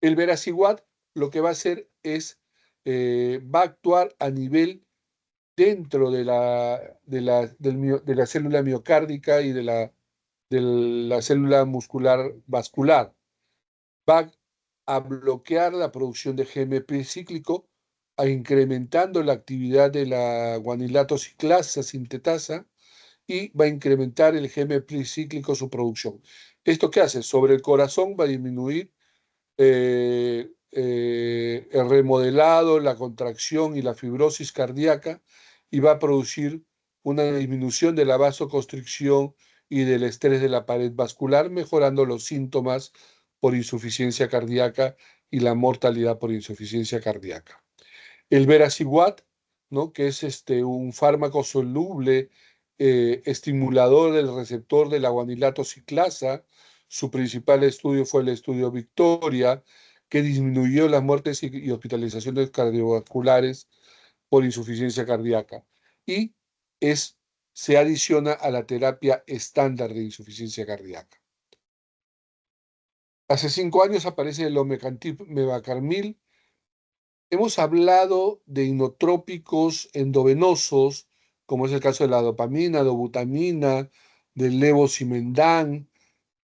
El verasiguat lo que va a hacer es, va a actuar a nivel dentro de la célula miocárdica y de la célula muscular vascular. Va a bloquear la producción de GMP cíclico, a incrementando la actividad de la guanilato ciclasa sintetasa y va a incrementar el GMP cíclico su producción. ¿Esto qué hace? Sobre el corazón va a disminuir el remodelado, la contracción y la fibrosis cardíaca y va a producir una disminución de la vasoconstricción y del estrés de la pared vascular, mejorando los síntomas por insuficiencia cardíaca y la mortalidad por insuficiencia cardíaca. El verasiguat, ¿no? Que es un fármaco soluble, estimulador del receptor de la guanilato ciclasa. Su principal estudio fue el estudio Victoria, que disminuyó las muertes y hospitalizaciones cardiovasculares por insuficiencia cardíaca. Y se adiciona a la terapia estándar de insuficiencia cardíaca. Hace 5 años aparece el omecamtiv mebarcamil. Hemos hablado de inotrópicos endovenosos, como es el caso de la dopamina, dobutamina, del levosimendan,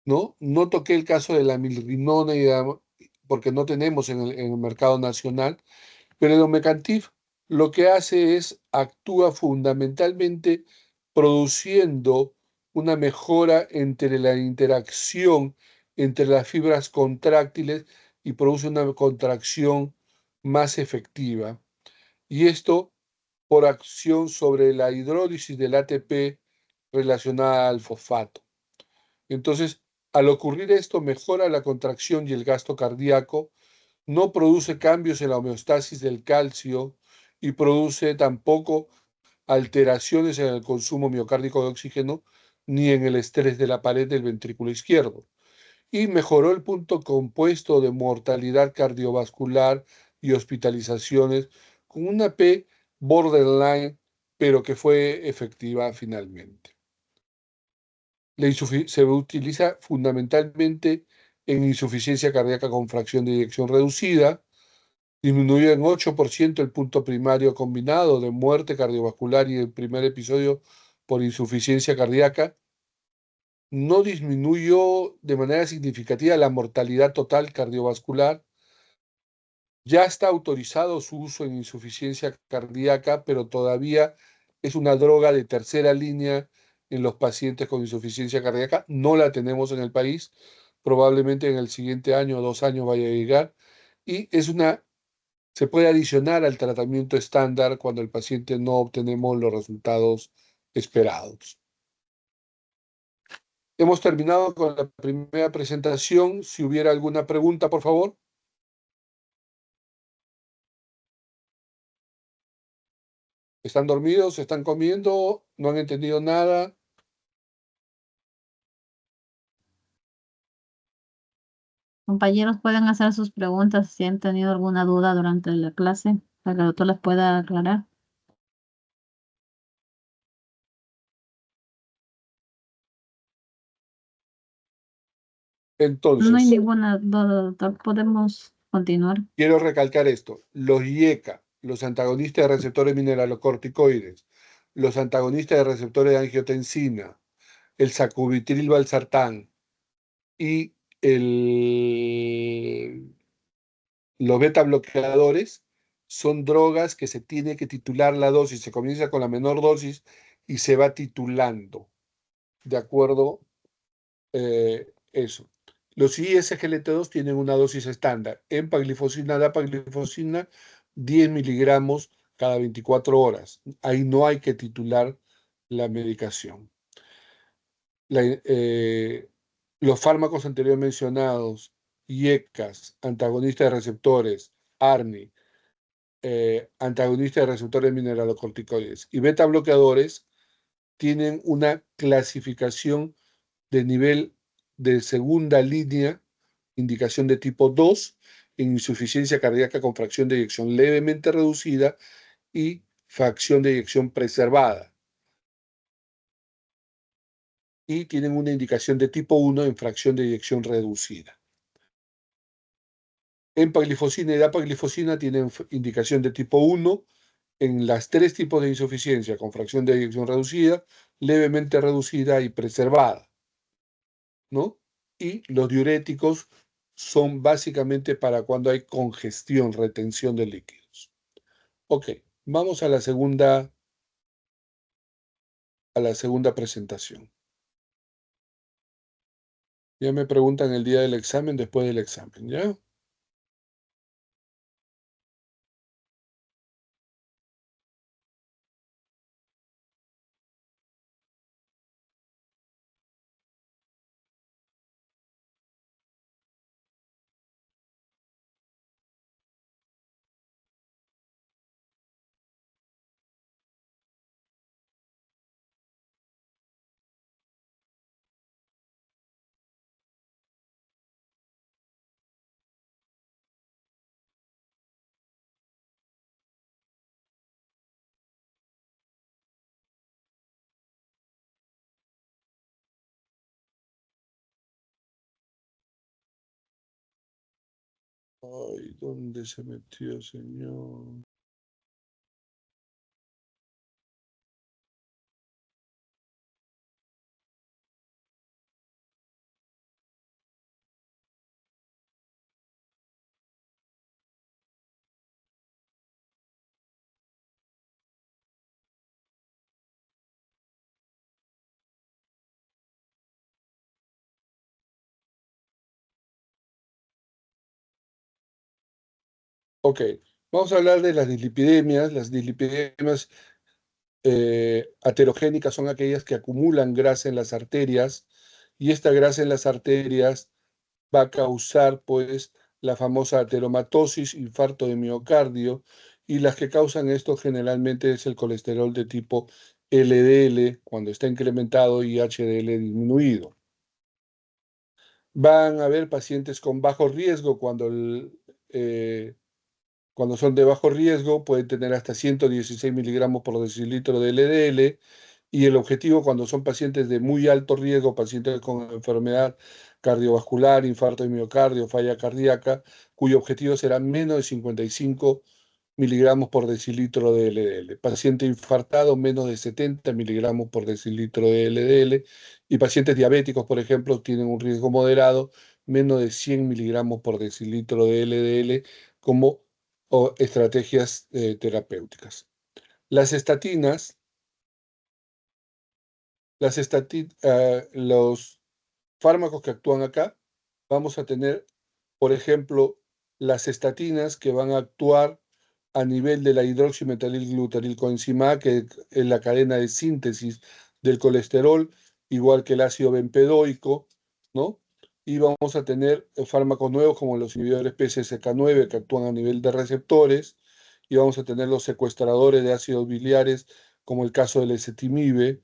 ¿no? No toqué el caso de la milrinona porque no tenemos en el mercado nacional, pero el omecamtiv lo que hace es actúa fundamentalmente produciendo una mejora entre la interacción entre las fibras contráctiles y produce una contracción más efectiva. Y esto por acción sobre la hidrólisis del ATP relacionada al fosfato. Entonces, al ocurrir esto, mejora la contracción y el gasto cardíaco, no produce cambios en la homeostasis del calcio y produce tampoco alteraciones en el consumo miocárdico de oxígeno ni en el estrés de la pared del ventrículo izquierdo. Y mejoró el punto compuesto de mortalidad cardiovascular y hospitalizaciones con una P borderline, pero que fue efectiva finalmente. Se utiliza fundamentalmente en insuficiencia cardíaca con fracción de eyección reducida, disminuyó en 8% el punto primario combinado de muerte cardiovascular y el primer episodio por insuficiencia cardíaca. No disminuyó de manera significativa la mortalidad total cardiovascular. Ya está autorizado su uso en insuficiencia cardíaca, pero todavía es una droga de tercera línea en los pacientes con insuficiencia cardíaca. No la tenemos en el país. Probablemente en el siguiente año o 2 años vaya a llegar. Y se puede adicionar al tratamiento estándar cuando el paciente no obtenemos los resultados esperados. Hemos terminado con la primera presentación. Si hubiera alguna pregunta, por favor. ¿Están dormidos? ¿Están comiendo? ¿No han entendido nada? Compañeros pueden hacer sus preguntas si han tenido alguna duda durante la clase para que el doctor les pueda aclarar. No hay Entonces, ninguna duda, doctor. Podemos continuar. quiero recalcar esto. Los IECA, los antagonistas de receptores mineralocorticoides, los antagonistas de receptores de angiotensina, el sacubitril valsartán y los beta bloqueadores son drogas que se tiene que titular la dosis. Se comienza con la menor dosis y se va titulando. ¿De acuerdo? Eso. Los ISGLT2 tienen una dosis estándar. Empaglifosina, dapaglifosina, 10 miligramos cada 24 horas. Ahí no hay que titular la medicación. Los fármacos anteriormente mencionados, IECAS, antagonistas de receptores, ARNI, antagonistas de receptores mineralocorticoides y beta bloqueadores tienen una clasificación de nivel de segunda línea, indicación de tipo 2, en insuficiencia cardíaca con fracción de eyección levemente reducida y fracción de eyección preservada. Y tienen una indicación de tipo 1 en fracción de eyección reducida. Empaglifosina y dapaglifosina tienen indicación de tipo 1 en las 3 tipos de insuficiencia con fracción de eyección reducida, levemente reducida y preservada, ¿no? Y los diuréticos son básicamente para cuando hay congestión, retención de líquidos. Ok, vamos a la segunda presentación. Ya me preguntan el día del examen, después del examen, ¿ya? Ay, ¿dónde se metió, señor? Ok, vamos a hablar de las dislipidemias. Las dislipidemias aterogénicas son aquellas que acumulan grasa en las arterias y esta grasa en las arterias va a causar pues la famosa ateromatosis, infarto de miocardio, y las que causan esto generalmente es el colesterol de tipo LDL cuando está incrementado y HDL disminuido. Van a haber pacientes con bajo riesgo cuando son de bajo riesgo, pueden tener hasta 116 miligramos por decilitro de LDL, y el objetivo cuando son pacientes de muy alto riesgo, pacientes con enfermedad cardiovascular, infarto de miocardio, falla cardíaca, cuyo objetivo será menos de 55 miligramos por decilitro de LDL. Paciente infartado, menos de 70 miligramos por decilitro de LDL. Y pacientes diabéticos, por ejemplo, tienen un riesgo moderado, menos de 100 miligramos por decilitro de LDL como estrategias terapéuticas. Las estatinas Los fármacos que actúan acá, vamos a tener, por ejemplo, las estatinas que van a actuar a nivel de la hidroximetilglutaril-coenzima A, que es la cadena de síntesis del colesterol, igual que el ácido bempedoico, ¿no? Y vamos a tener fármacos nuevos como los inhibidores PCSK9 que actúan a nivel de receptores, y vamos a tener los secuestradores de ácidos biliares, como el caso del ezetimibe,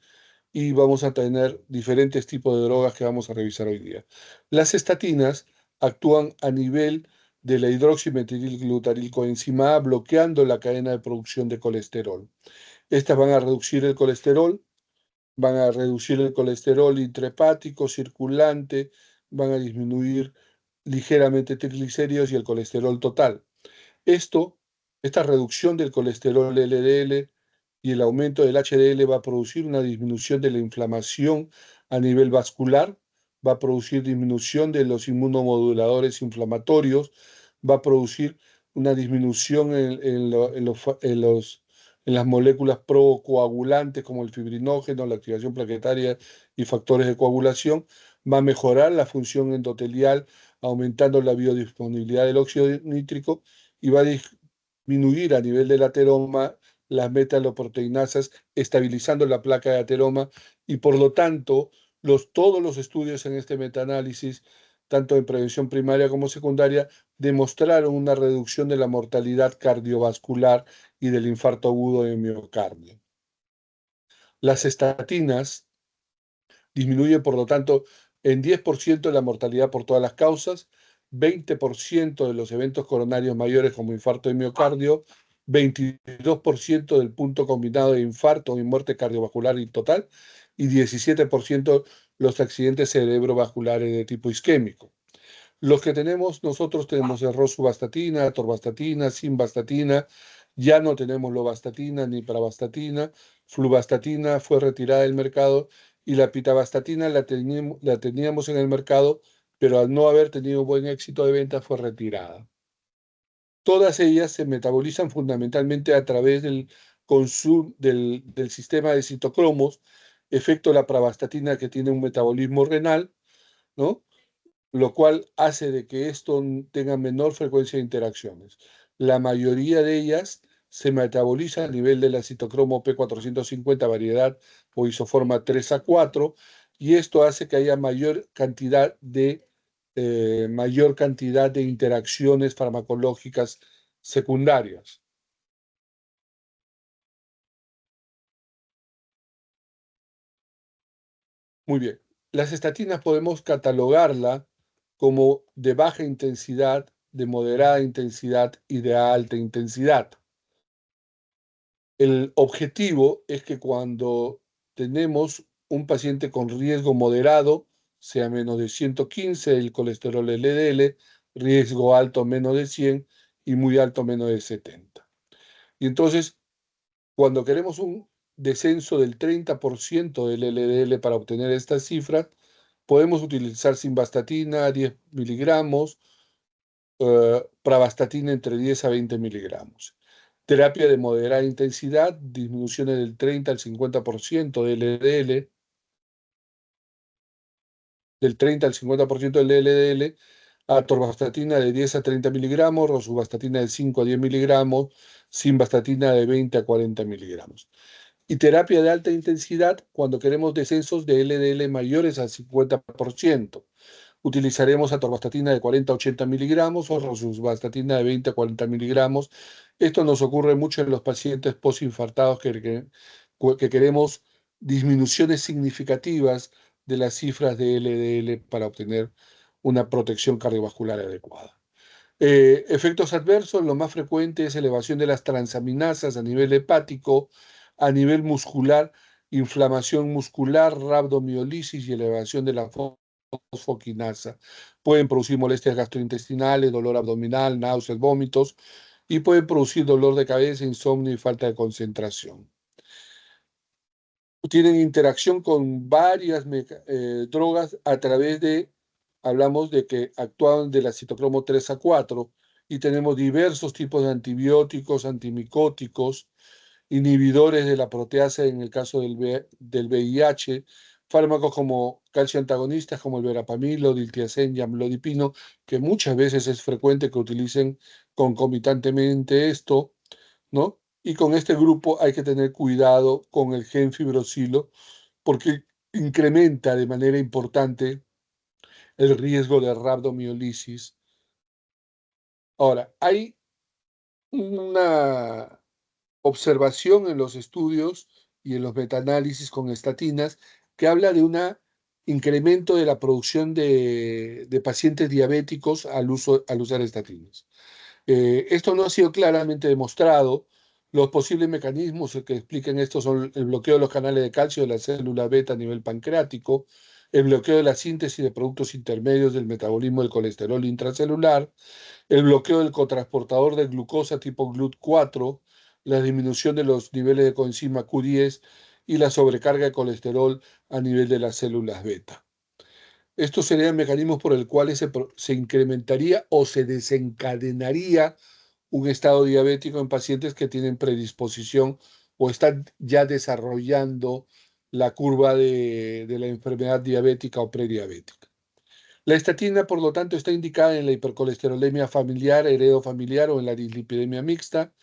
y vamos a tener diferentes tipos de drogas que vamos a revisar hoy día. Las estatinas actúan a nivel de la hidroximetilglutaril-coenzima A, bloqueando la cadena de producción de colesterol. Estas van a reducir el colesterol intrahepático, circulante, van a disminuir ligeramente triglicéridos y el colesterol total. Esta reducción del colesterol LDL y el aumento del HDL va a producir una disminución de la inflamación a nivel vascular, va a producir disminución de los inmunomoduladores inflamatorios, va a producir una disminución en las moléculas procoagulantes como el fibrinógeno, la activación plaquetaria y factores de coagulación, va a mejorar la función endotelial, aumentando la biodisponibilidad del óxido nítrico, y va a disminuir a nivel del ateroma las metaloproteinasas, estabilizando la placa de ateroma, y por lo tanto, todos los estudios en este metaanálisis, tanto en prevención primaria como secundaria, demostraron una reducción de la mortalidad cardiovascular y del infarto agudo de miocardio. Las estatinas disminuyen, por lo tanto, en 10% la mortalidad por todas las causas, 20% de los eventos coronarios mayores como infarto de miocardio, 22% del punto combinado de infarto y muerte cardiovascular y total, y 17% los accidentes cerebrovasculares de tipo isquémico. Los que nosotros tenemos el rosuvastatina, atorvastatina, simvastatina, ya no tenemos lovastatina ni pravastatina, fluvastatina fue retirada del mercado, y la pitavastatina la teníamos en el mercado, pero al no haber tenido buen éxito de venta fue retirada. Todas ellas se metabolizan fundamentalmente a través del consumo del sistema de citocromos, efecto la pravastatina que tiene un metabolismo renal, ¿no? Lo cual hace de que esto tenga menor frecuencia de interacciones. La mayoría de ellas se metaboliza a nivel de la citocromo P450 variedad o isoforma 3A4, y esto hace que haya mayor cantidad de interacciones farmacológicas secundarias. Muy bien. Las estatinas podemos catalogarla como de baja intensidad, de moderada intensidad y de alta intensidad. El objetivo es que cuando tenemos un paciente con riesgo moderado, sea menos de 115 el colesterol LDL, riesgo alto menos de 100 y muy alto menos de 70. Y entonces, cuando queremos un descenso del 30% del LDL para obtener estas cifras, podemos utilizar simvastatina 10 miligramos, pravastatina entre 10 a 20 miligramos. Terapia de moderada intensidad, disminuciones del 30 al 50% del LDL, del 30 al 50% del LDL, atorvastatina de 10 a 30 miligramos, rosuvastatina de 5 a 10 miligramos, simvastatina de 20 a 40 miligramos. Y terapia de alta intensidad cuando queremos descensos de LDL mayores al 50%. Utilizaremos atorvastatina de 40 a 80 miligramos o rosuvastatina de 20 a 40 miligramos. Esto nos ocurre mucho en los pacientes postinfartados que queremos disminuciones significativas de las cifras de LDL para obtener una protección cardiovascular adecuada. Efectos adversos, lo más frecuente es elevación de las transaminasas a nivel hepático, a nivel muscular, inflamación muscular, rabdomiolisis y elevación de la fosfoquinasa. Pueden producir molestias gastrointestinales, dolor abdominal, náuseas, vómitos, y pueden producir dolor de cabeza, insomnio y falta de concentración. Tienen interacción con varias drogas hablamos de que actúan de la citocromo 3A4, y tenemos diversos tipos de antibióticos, antimicóticos, inhibidores de la proteasa en el caso del VIH, fármacos como calcio antagonistas como el verapamil, diltiazem y amlodipino, que muchas veces es frecuente que utilicen concomitantemente esto, ¿no? Y con este grupo hay que tener cuidado con el gen fibrosilo porque incrementa de manera importante el riesgo de rabdomiolisis. Ahora, hay una observación en los estudios y en los metaanálisis con estatinas que habla de un incremento de la producción de pacientes diabéticos al usar estatinas. Esto no ha sido claramente demostrado. Los posibles mecanismos que explican esto son el bloqueo de los canales de calcio de la célula beta a nivel pancreático, el bloqueo de la síntesis de productos intermedios del metabolismo del colesterol intracelular, el bloqueo del cotransportador de glucosa tipo GLUT4, la disminución de los niveles de coenzima Q10 y la sobrecarga de colesterol a nivel de las células beta. Estos serían mecanismos por el cual se incrementaría o se desencadenaría un estado diabético en pacientes que tienen predisposición o están ya desarrollando la curva de la enfermedad diabética o prediabética. La estatina, por lo tanto, está indicada en la hipercolesterolemia familiar, heredofamiliar o en la dislipidemia mixta,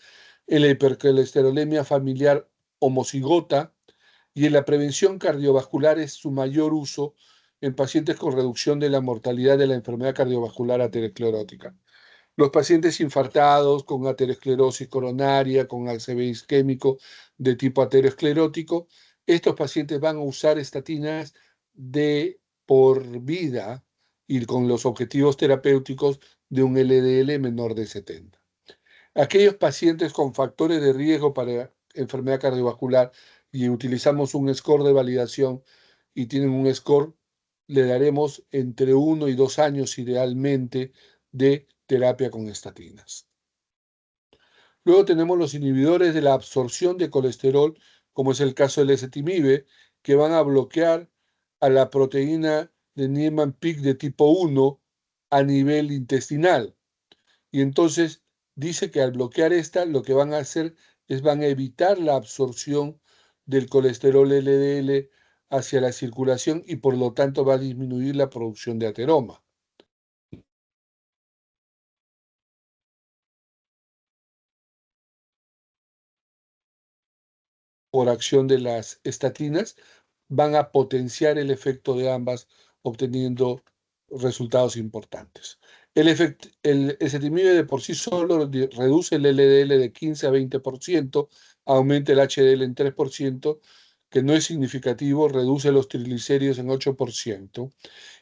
en la hipercolesterolemia familiar homocigota y en la prevención cardiovascular es su mayor uso en pacientes con reducción de la mortalidad de la enfermedad cardiovascular aterosclerótica. Los pacientes infartados con aterosclerosis coronaria, con ACV isquémico de tipo aterosclerótico, estos pacientes van a usar estatinas de por vida y con los objetivos terapéuticos de un LDL menor de 70. Aquellos pacientes con factores de riesgo para enfermedad cardiovascular y utilizamos un score de validación y tienen un score, le daremos entre 1 y 2 años idealmente de terapia con estatinas. Luego tenemos los inhibidores de la absorción de colesterol, como es el caso del ezetimibe, que van a bloquear a la proteína de Niemann-Pick de tipo 1 a nivel intestinal. Y entonces dice que al bloquear esta, lo que van a hacer es van a evitar la absorción del colesterol LDL hacia la circulación y por lo tanto va a disminuir la producción de ateroma. Por acción de las estatinas, van a potenciar el efecto de ambas, obteniendo resultados importantes. El ezetimibe de por sí solo reduce el LDL de 15 a 20%, aumenta el HDL en 3%, que no es significativo, reduce los triglicéridos en 8%,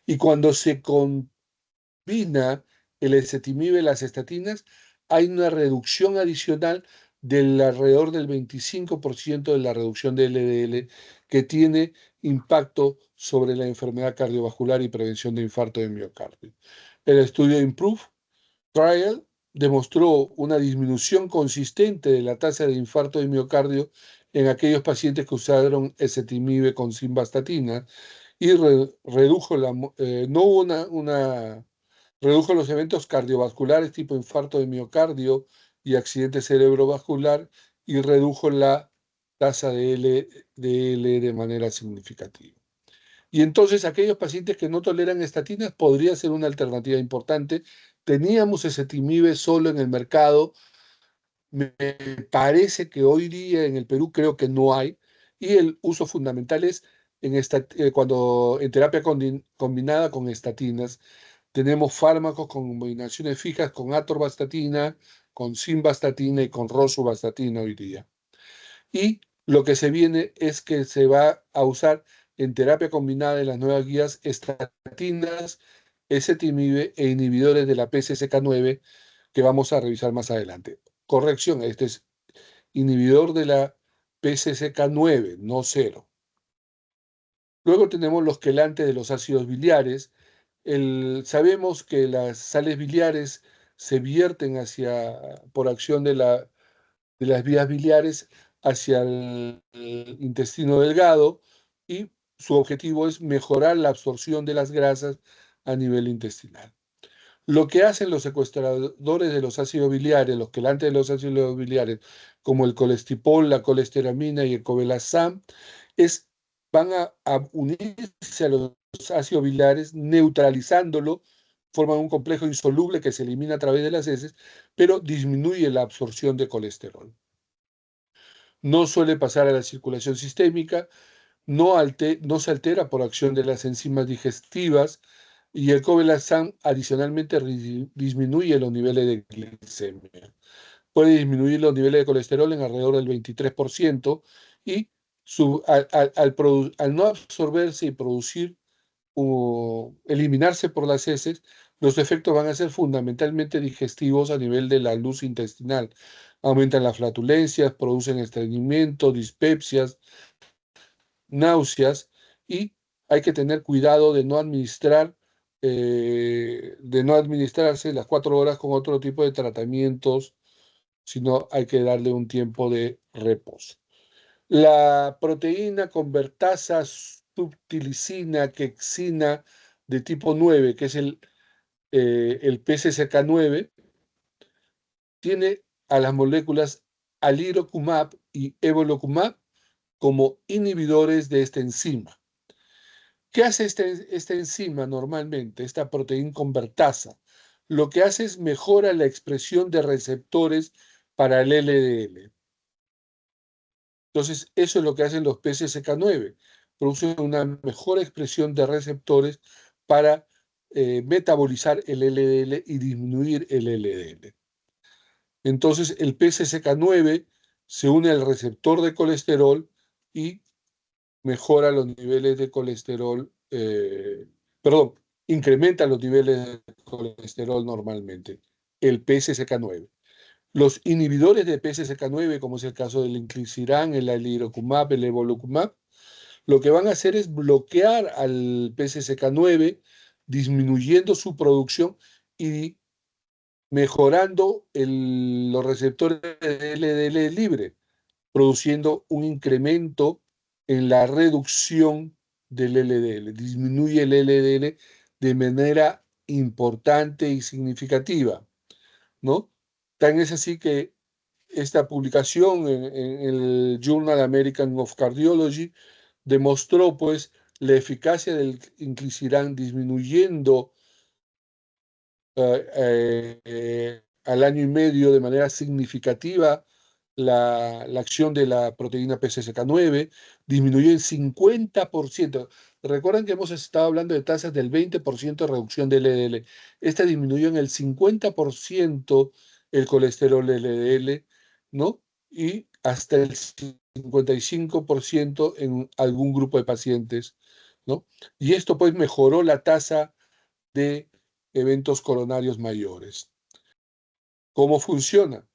y cuando se combina el ezetimibe y las estatinas, hay una reducción adicional del alrededor del 25% de la reducción de LDL que tiene impacto sobre la enfermedad cardiovascular y prevención de infarto de miocardio. El estudio IMPROVE Trial demostró una disminución consistente de la tasa de infarto de miocardio en aquellos pacientes que usaron ezetimibe con simvastatina y redujo no hubo redujo los eventos cardiovasculares tipo infarto de miocardio y accidente cerebrovascular y redujo la tasa de LDL de manera significativa. Y entonces aquellos pacientes que no toleran estatinas podría ser una alternativa importante. Teníamos ezetimibe solo en el mercado. Me parece que hoy día en el Perú creo que no hay. Y el uso fundamental es cuando en terapia combinada con estatinas. Tenemos fármacos con combinaciones fijas con atorvastatina, con simvastatina y con rosuvastatina hoy día. Y lo que se viene es que se va a usar en terapia combinada en las nuevas guías estatinas, ezetimibe e inhibidores de la PCSK9 que vamos a revisar más adelante. Corrección, este es inhibidor de la PCSK9, no cero. Luego tenemos los quelantes de los ácidos biliares. Sabemos que las sales biliares se vierten por acción de las vías biliares hacia el intestino delgado y su objetivo es mejorar la absorción de las grasas a nivel intestinal. Lo que hacen los secuestradores de los ácidos biliares, los quelantes de los ácidos biliares, como el colestipol, la colesteramina y el covelasam, es van a unirse a los ácidos biliares, neutralizándolo, forman un complejo insoluble que se elimina a través de las heces, pero disminuye la absorción de colesterol. No suele pasar a la circulación sistémica, no se altera por acción de las enzimas digestivas y el covelasam adicionalmente disminuye los niveles de glicemia. Puede disminuir los niveles de colesterol en alrededor del 23% y al no absorberse y producir o eliminarse por las heces, los efectos van a ser fundamentalmente digestivos a nivel de la luz intestinal. Aumentan las flatulencias, producen estreñimiento, dispepsias, náuseas y hay que tener cuidado de no administrarse las 4 horas con otro tipo de tratamientos, sino hay que darle un tiempo de reposo. La proteína convertasa subtilicina quexina de tipo 9, que es el PCSK9, tiene a las moléculas alirocumab y evolocumab como inhibidores de esta enzima. ¿Qué hace esta enzima normalmente, esta proteína convertasa? Lo que hace es mejora la expresión de receptores para el LDL. Entonces, eso es lo que hacen los PCSK9. Producen una mejor expresión de receptores para metabolizar el LDL y disminuir el LDL. Entonces, el PCSK9 se une al receptor de colesterol y mejora los niveles de colesterol, perdón, incrementa los niveles de colesterol normalmente, el PCSK9. Los inhibidores de PCSK9, como es el caso del inclisiran, el alirocumab, el evolocumab, lo que van a hacer es bloquear al PCSK9, disminuyendo su producción y mejorando los receptores de LDL libre, produciendo un incremento en la reducción del LDL. Disminuye el LDL de manera importante y significativa, ¿no? Tan es así que esta publicación en el Journal American of Cardiology demostró pues la eficacia del inclisiran disminuyendo al año y medio de manera significativa la acción de la proteína PCSK9, disminuyó en 50%. Recuerden que hemos estado hablando de tasas del 20% de reducción del LDL. Esta disminuyó en el 50% el colesterol LDL, ¿no? Y hasta el 55% en algún grupo de pacientes, ¿no? Y esto pues mejoró la tasa de eventos coronarios mayores. ¿Cómo funciona?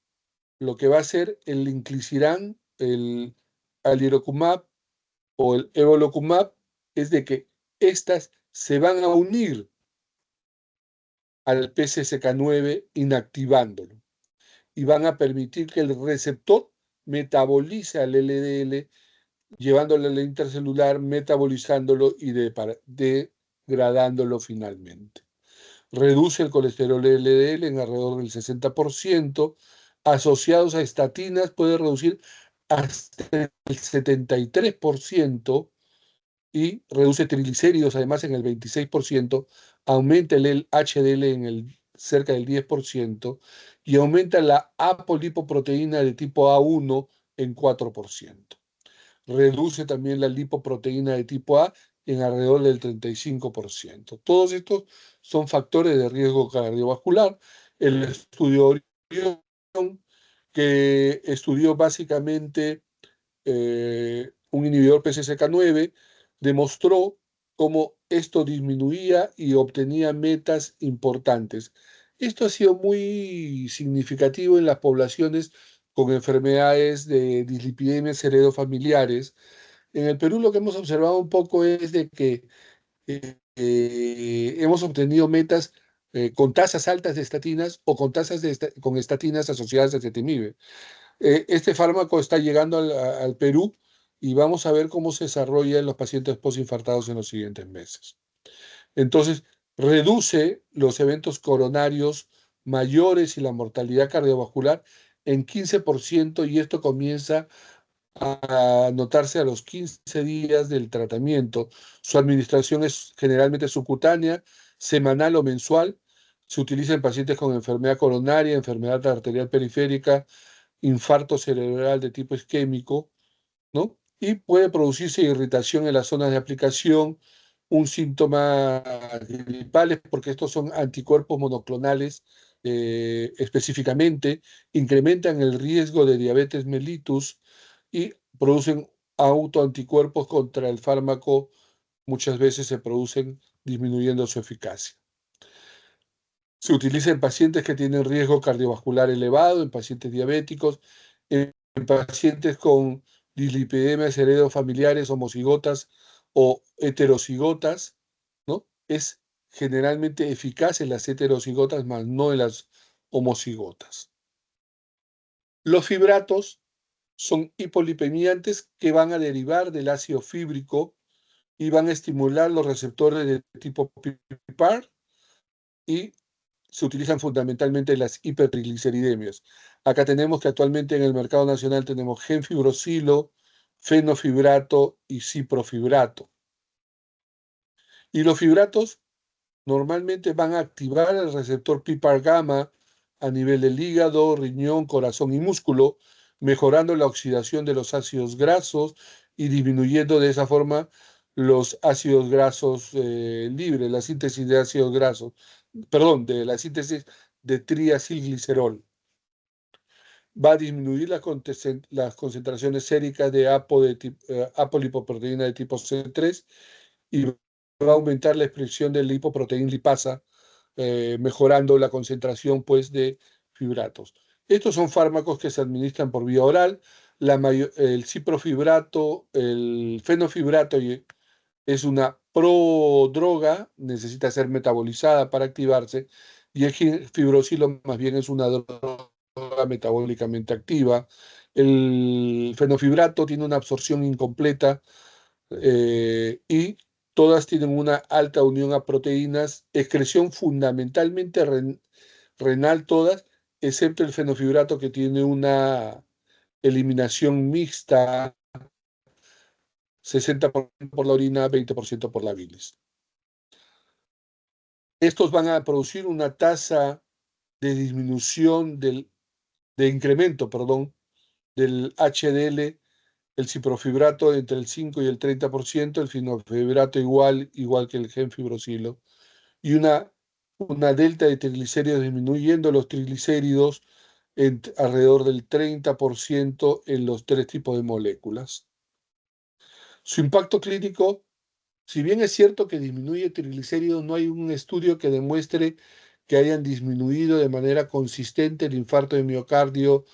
Lo que va a hacer el inclisiran, el alirocumab o el evolocumab es de que estas se van a unir al PCSK9 inactivándolo y van a permitir que el receptor metabolice al LDL, llevándolo al intercelular, metabolizándolo y degradándolo finalmente. Reduce el colesterol LDL en alrededor del 60%, asociados a estatinas puede reducir hasta el 73% y reduce triglicéridos además en el 26%, aumenta el HDL en cerca del 10% y aumenta la apolipoproteína de tipo A1 en 4%. Reduce también la lipoproteína de tipo A en alrededor del 35%. Todos estos son factores de riesgo cardiovascular. El estudio Orion, que estudió básicamente un inhibidor PCSK9, demostró cómo esto disminuía y obtenía metas importantes. Esto ha sido muy significativo en las poblaciones con enfermedades de dislipidemias heredofamiliares. En el Perú lo que hemos observado un poco es de que hemos obtenido metas con tasas altas de estatinas o con tasas con estatinas asociadas a ezetimibe. Este fármaco está llegando al Perú y vamos a ver cómo se desarrolla en los pacientes postinfartados en los siguientes meses. Entonces, reduce los eventos coronarios mayores y la mortalidad cardiovascular en 15% y esto comienza a notarse a los 15 días del tratamiento. Su administración es generalmente subcutánea, semanal o mensual. Se utiliza en pacientes con enfermedad coronaria, enfermedad arterial periférica, infarto cerebral de tipo isquémico, ¿no? Y puede producirse irritación en las zonas de aplicación, un síntoma gripales, porque estos son anticuerpos monoclonales específicamente, incrementan el riesgo de diabetes mellitus y producen autoanticuerpos contra el fármaco, muchas veces se producen disminuyendo su eficacia. Se utiliza en pacientes que tienen riesgo cardiovascular elevado, en pacientes diabéticos, en pacientes con dislipidemias heredofamiliares, homocigotas o heterocigotas, ¿no? Es generalmente eficaz en las heterocigotas, más no en las homocigotas. Los fibratos son hipolipemiantes que van a derivar del ácido fíbrico y van a estimular los receptores de tipo PPAR y se utilizan fundamentalmente en las hipertrigliceridemias. Acá tenemos que actualmente en el mercado nacional tenemos genfibrosilo, fenofibrato y ciprofibrato. Y los fibratos normalmente van a activar el receptor PPAR gamma a nivel del hígado, riñón, corazón y músculo, mejorando la oxidación de los ácidos grasos y disminuyendo de esa forma los ácidos grasos libres, la síntesis de ácidos grasos, perdón, de la síntesis de triacilglicerol. Va a disminuir las concentraciones séricas de apolipoproteína de tipo C3 y va a aumentar la expresión de lipoproteína lipasa, mejorando la concentración pues, de fibratos. Estos son fármacos que se administran por vía oral. El ciprofibrato, el fenofibrato es una prodroga, necesita ser metabolizada para activarse, y el fibrosilo más bien es una droga metabólicamente activa. El fenofibrato tiene una absorción incompleta y todas tienen una alta unión a proteínas, excreción fundamentalmente renal todas, excepto el fenofibrato que tiene una eliminación mixta, 60% por la orina, 20% por la bilis. Estos van a producir una tasa de disminución de incremento, perdón, del HDL, el ciprofibrato entre el 5 y el 30%, el fenofibrato igual que el genfibrosilo, y una delta de triglicéridos disminuyendo los triglicéridos alrededor del 30% en los tres tipos de moléculas. Su impacto clínico, si bien es cierto que disminuye triglicéridos, no hay un estudio que demuestre que hayan disminuido de manera consistente el infarto de miocardio,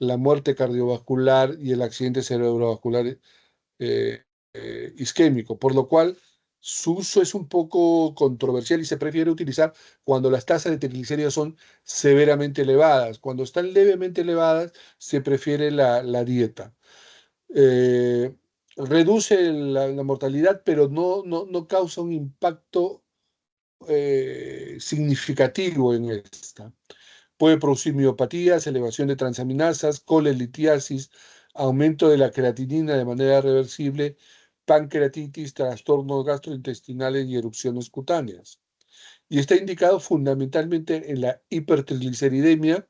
la muerte cardiovascular y el accidente cerebrovascular isquémico, por lo cual su uso es un poco controversial y se prefiere utilizar cuando las tasas de triglicéridos son severamente elevadas. Cuando están levemente elevadas, se prefiere la dieta. Reduce la mortalidad, pero no causa un impacto significativo en esta. Puede producir miopatías, elevación de transaminasas, colelitiasis, aumento de la creatinina de manera reversible, pancreatitis, trastornos gastrointestinales y erupciones cutáneas. Y está indicado fundamentalmente en la hipertrigliceridemia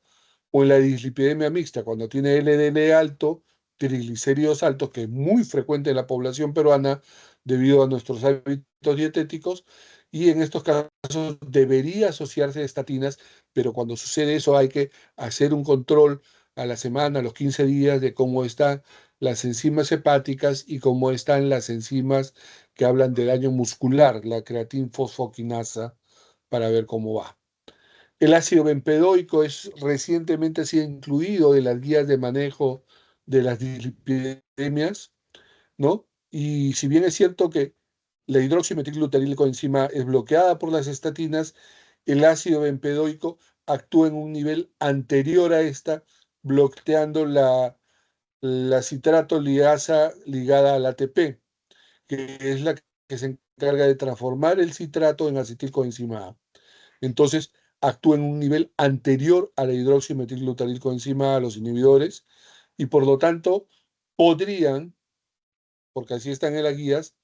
o en la dislipidemia mixta, cuando tiene LDL alto, triglicéridos altos, que es muy frecuente en la población peruana debido a nuestros hábitos dietéticos, y en estos casos debería asociarse a estatinas, pero cuando sucede eso hay que hacer un control a la semana, a los 15 días, de cómo están las enzimas hepáticas y cómo están las enzimas que hablan de daño muscular, la creatinfosfoquinasa, para ver cómo va. El ácido bempedoico recientemente ha sido incluido en las guías de manejo de las dislipidemias, ¿no? Y si bien es cierto que la hidroximetilglutarilcoenzima es bloqueada por las estatinas, el ácido bempedoico actúa en un nivel anterior a esta, bloqueando la citrato liasa ligada al ATP, que es la que se encarga de transformar el citrato en acetilcoenzima A. Entonces, actúa en un nivel anterior a la hidroximetilglutarilcoenzima A, los inhibidores, y por lo tanto podrían, porque así están en las guías,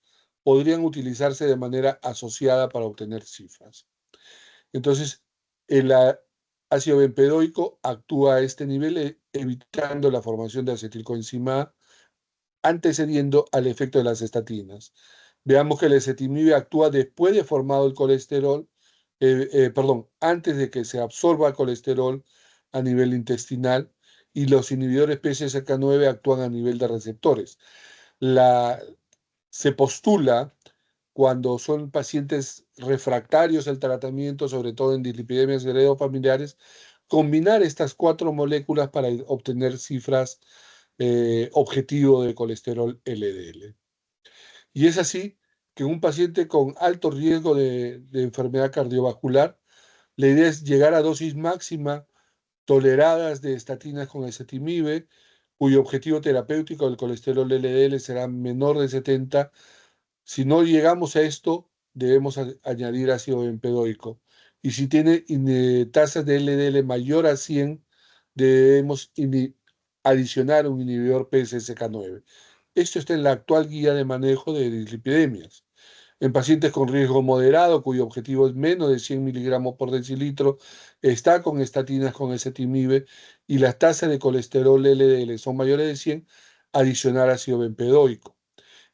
podrían utilizarse de manera asociada para obtener cifras. Entonces, el ácido bempedoico actúa a este nivel evitando la formación de acetilcoenzima A, antecediendo al efecto de las estatinas. Veamos que el ezetimibe actúa después de formado el colesterol, antes de que se absorba el colesterol a nivel intestinal, y los inhibidores PCSK9 actúan a nivel de receptores. Se postula, cuando son pacientes refractarios al tratamiento, sobre todo en dislipidemias heredofamiliares, combinar estas 4 moléculas para obtener cifras objetivo de colesterol LDL. Y es así que un paciente con alto riesgo de enfermedad cardiovascular, la idea es llegar a dosis máxima toleradas de estatinas con ezetimibe, cuyo objetivo terapéutico del colesterol LDL será menor de 70. Si no llegamos a esto, debemos añadir ácido bempedoico. Y si tiene tasas de LDL mayor a 100, debemos adicionar un inhibidor PCSK9. Esto está en la actual guía de manejo de dislipidemias. En pacientes con riesgo moderado, cuyo objetivo es menos de 100 miligramos por decilitro, está con estatinas con ezetimibe y las tasas de colesterol LDL son mayores de 100, adicionar ácido bempedoico.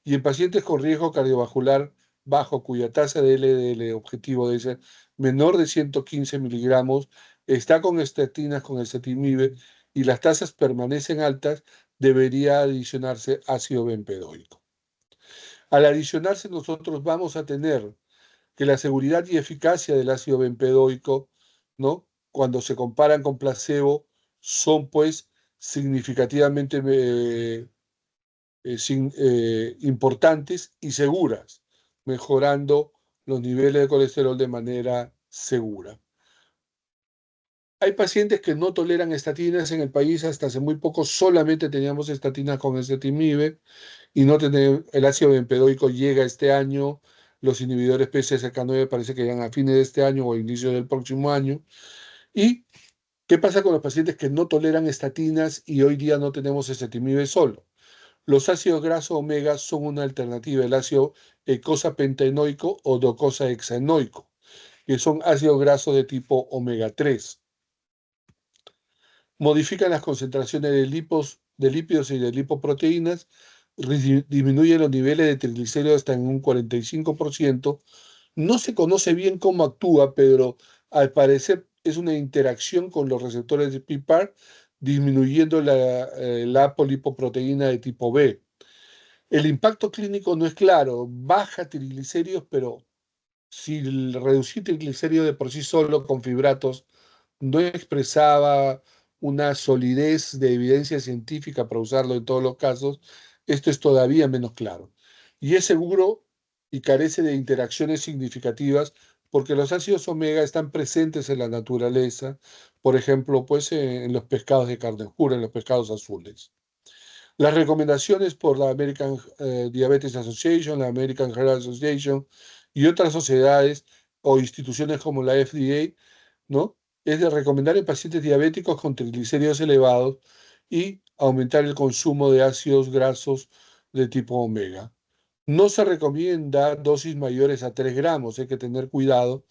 Y en pacientes con riesgo cardiovascular bajo, cuya tasa de LDL objetivo debe ser menor de 115 miligramos, está con estatinas con ezetimibe y las tasas permanecen altas, debería adicionarse ácido bempedoico. Al adicionarse, nosotros vamos a tener que la seguridad y eficacia del ácido bempedoico, ¿no?, cuando se comparan con placebo, son pues significativamente importantes y seguras, mejorando los niveles de colesterol de manera segura. Hay pacientes que no toleran estatinas en el país. Hasta hace muy poco solamente teníamos estatinas con ezetimibe y no tenemos, el ácido bempedoico llega este año, los inhibidores PCSK9 parece que llegan a fines de este año o a inicio del próximo año. ¿Y qué pasa con los pacientes que no toleran estatinas y hoy día no tenemos ezetimibe solo? Los ácidos grasos omega son una alternativa, el ácido eicosapentaenoico o docosahexaenoico, que son ácidos grasos de tipo omega 3. Modifican las concentraciones de lípidos y de lipoproteínas, disminuyen los niveles de triglicéridos hasta en un 45%. No se conoce bien cómo actúa, pero al parecer es una interacción con los receptores de PPAR, disminuyendo la apolipoproteína de tipo B. El impacto clínico no es claro, baja triglicéridos, pero si el reducir triglicéridos de por sí solo con fibratos no expresaba una solidez de evidencia científica para usarlo en todos los casos, esto es todavía menos claro. Y es seguro y carece de interacciones significativas porque los ácidos omega están presentes en la naturaleza, por ejemplo, pues en los pescados de carne oscura, en los pescados azules. Las recomendaciones por la American Diabetes Association, la American Heart Association y otras sociedades o instituciones como la FDA, ¿no?, es de recomendar en pacientes diabéticos con triglicéridos elevados y aumentar el consumo de ácidos grasos de tipo omega. No se recomienda dosis mayores a 3 gramos, hay que tener cuidado.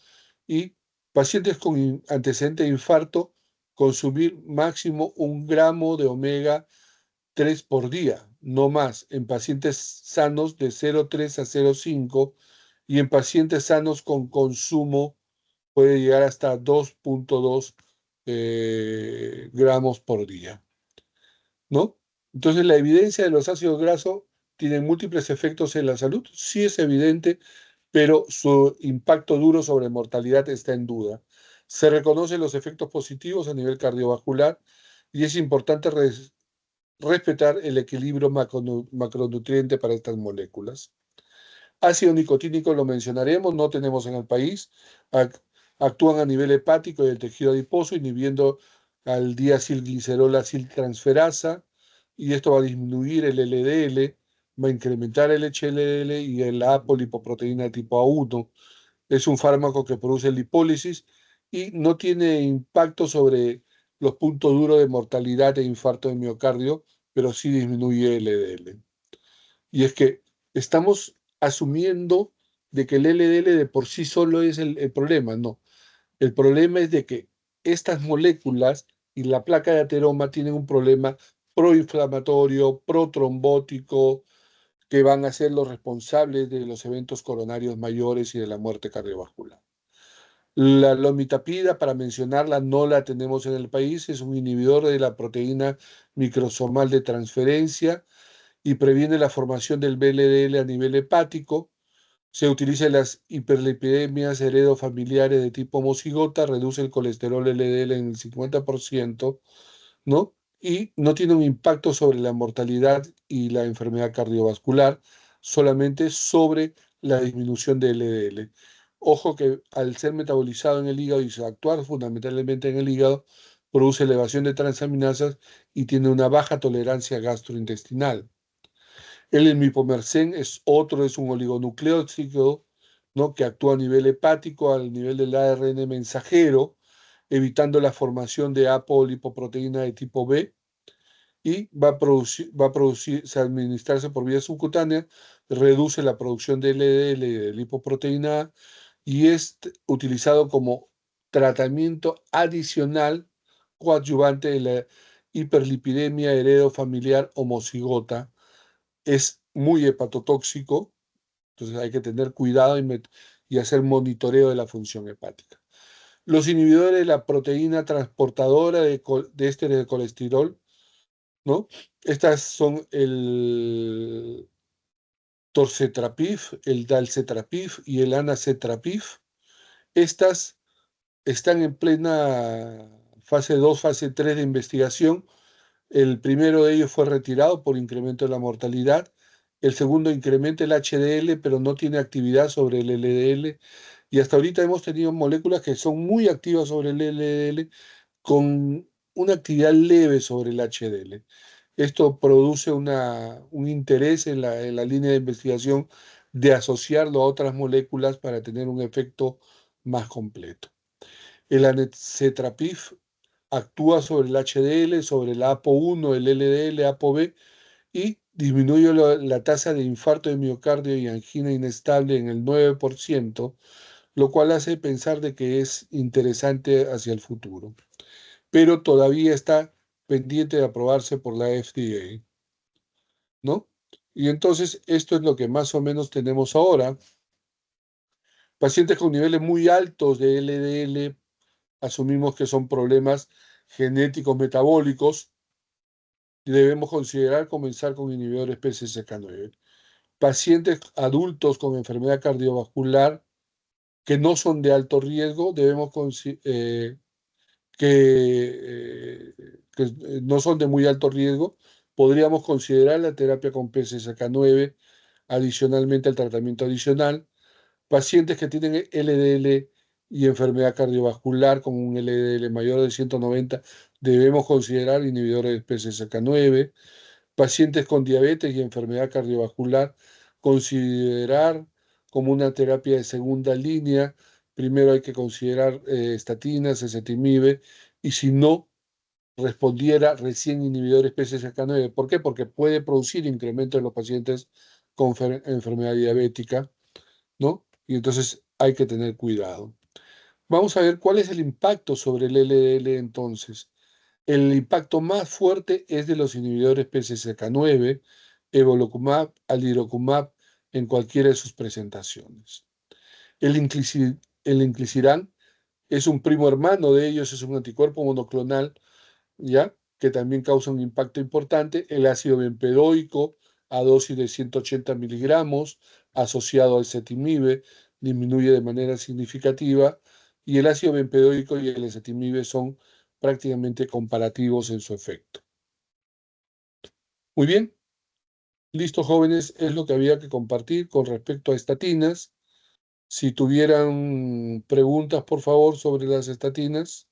Y pacientes con antecedente de infarto, consumir máximo 1 gramo de omega 3 por día, no más, en pacientes sanos de 0,3 a 0,5 y en pacientes sanos con consumo puede llegar hasta 2,2 gramos por día, ¿no? Entonces, la evidencia de los ácidos grasos tiene múltiples efectos en la salud, sí es evidente, pero su impacto duro sobre mortalidad está en duda. Se reconocen los efectos positivos a nivel cardiovascular y es importante respetar el equilibrio macronutriente para estas moléculas. Ácido nicotínico lo mencionaremos, no tenemos en el país. Actúan a nivel hepático y del tejido adiposo, inhibiendo al diacilglicerol aciltransferasa, y esto va a disminuir el LDL, va a incrementar el HLL y la apolipoproteína tipo A1. Es un fármaco que produce lipólisis y no tiene impacto sobre los puntos duros de mortalidad e infarto de miocardio, pero sí disminuye LDL. Y es que estamos asumiendo de que el LDL de por sí solo es el problema. No, el problema es de que estas moléculas y la placa de ateroma tienen un problema proinflamatorio, protrombótico, que van a ser los responsables de los eventos coronarios mayores y de la muerte cardiovascular. La lomitapida, para mencionarla, no la tenemos en el país, es un inhibidor de la proteína microsomal de transferencia y previene la formación del VLDL a nivel hepático. Se utiliza en las hiperlipidemias heredofamiliares de tipo homocigota, reduce el colesterol LDL en el 50%, ¿no? Y no tiene un impacto sobre la mortalidad y la enfermedad cardiovascular, solamente sobre la disminución de LDL. Ojo que al ser metabolizado en el hígado y actuar fundamentalmente en el hígado, produce elevación de transaminasas y tiene una baja tolerancia gastrointestinal. El mipomercén es otro, es un oligonucleótido, ¿no? Que actúa a nivel hepático, al nivel del ARN mensajero, evitando la formación de apolipoproteína de tipo B y va a producirse, administrarse por vía subcutánea, reduce la producción de LDL y de lipoproteína A y es utilizado como tratamiento adicional coadyuvante de la hiperlipidemia heredofamiliar homocigota. Es muy hepatotóxico, entonces hay que tener cuidado y hacer monitoreo de la función hepática. Los inhibidores de la proteína transportadora de ésteres de colesterol, ¿no? Estas son el torcetrapib, el dalcetrapib y el anacetrapib. Estas están en plena fase 2, fase 3 de investigación. El primero de ellos fue retirado por incremento de la mortalidad. El segundo incrementa el HDL, pero no tiene actividad sobre el LDL. Y hasta ahorita hemos tenido moléculas que son muy activas sobre el LDL con una actividad leve sobre el HDL. Esto produce un interés en la línea de investigación de asociarlo a otras moléculas para tener un efecto más completo. El anacetrapib actúa sobre el HDL, sobre el ApoB1, el LDL, ApoB y disminuye la tasa de infarto de miocardio y angina inestable en el 9%, lo cual hace pensar de que es interesante hacia el futuro. Pero todavía está pendiente de aprobarse por la FDA, ¿no? Y entonces esto es lo que más o menos tenemos ahora. Pacientes con niveles muy altos de LDL, asumimos que son problemas genéticos metabólicos, y debemos considerar comenzar con inhibidores PCSK9. Pacientes adultos con enfermedad cardiovascular que no son de alto riesgo, que no son de muy alto riesgo, podríamos considerar la terapia con PCSK9 adicionalmente al tratamiento adicional. Pacientes que tienen LDL y enfermedad cardiovascular con un LDL mayor de 190, debemos considerar inhibidores de PCSK9. Pacientes con diabetes y enfermedad cardiovascular, considerar como una terapia de segunda línea. Primero hay que considerar estatinas, ezetimibe, y si no respondiera recién inhibidores PCSK9. ¿Por qué? Porque puede producir incremento en los pacientes con enfermedad diabética, ¿no? Y entonces hay que tener cuidado. Vamos a ver cuál es el impacto sobre el LDL entonces. El impacto más fuerte es de los inhibidores PCSK9, evolocumab, alirocumab, en cualquiera de sus presentaciones. El inclisiran es un primo hermano de ellos, es un anticuerpo monoclonal, ¿ya? Que también causa un impacto importante. El ácido bempedoico a dosis de 180 miligramos, asociado al ezetimibe, disminuye de manera significativa. Y el ácido bempedoico y el ezetimibe son prácticamente comparativos en su efecto. Muy bien, listo jóvenes, es lo que había que compartir con respecto a estatinas. Si tuvieran preguntas, por favor, sobre las estatinas.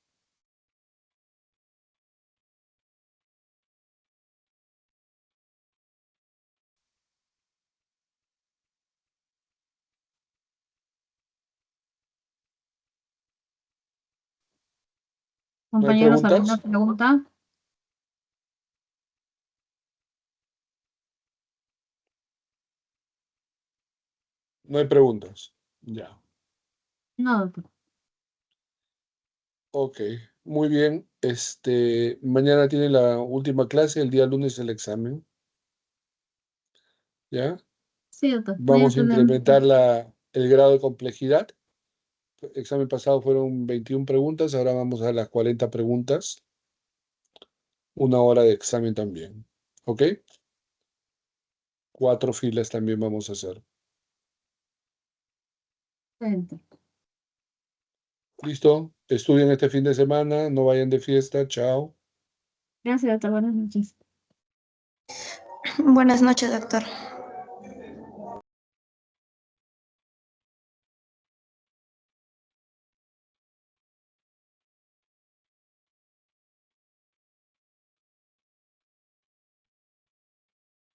¿No hay Compañeros, ¿alguna preguntas? pregunta? No hay preguntas. Ya. No, doctor. Ok. Muy bien. Mañana tiene la última clase, el día lunes el examen. ¿Ya? Sí, doctor. Mañana Vamos a tenemos. incrementar el grado de complejidad. El examen pasado fueron 21 preguntas, ahora vamos a las 40 preguntas. Una hora de examen también. ¿Ok? 4 filas también vamos a hacer. Excelente. ¿Listo? Estudien este fin de semana, no vayan de fiesta. Chao. Gracias, doctor. Buenas noches. Buenas noches, doctor.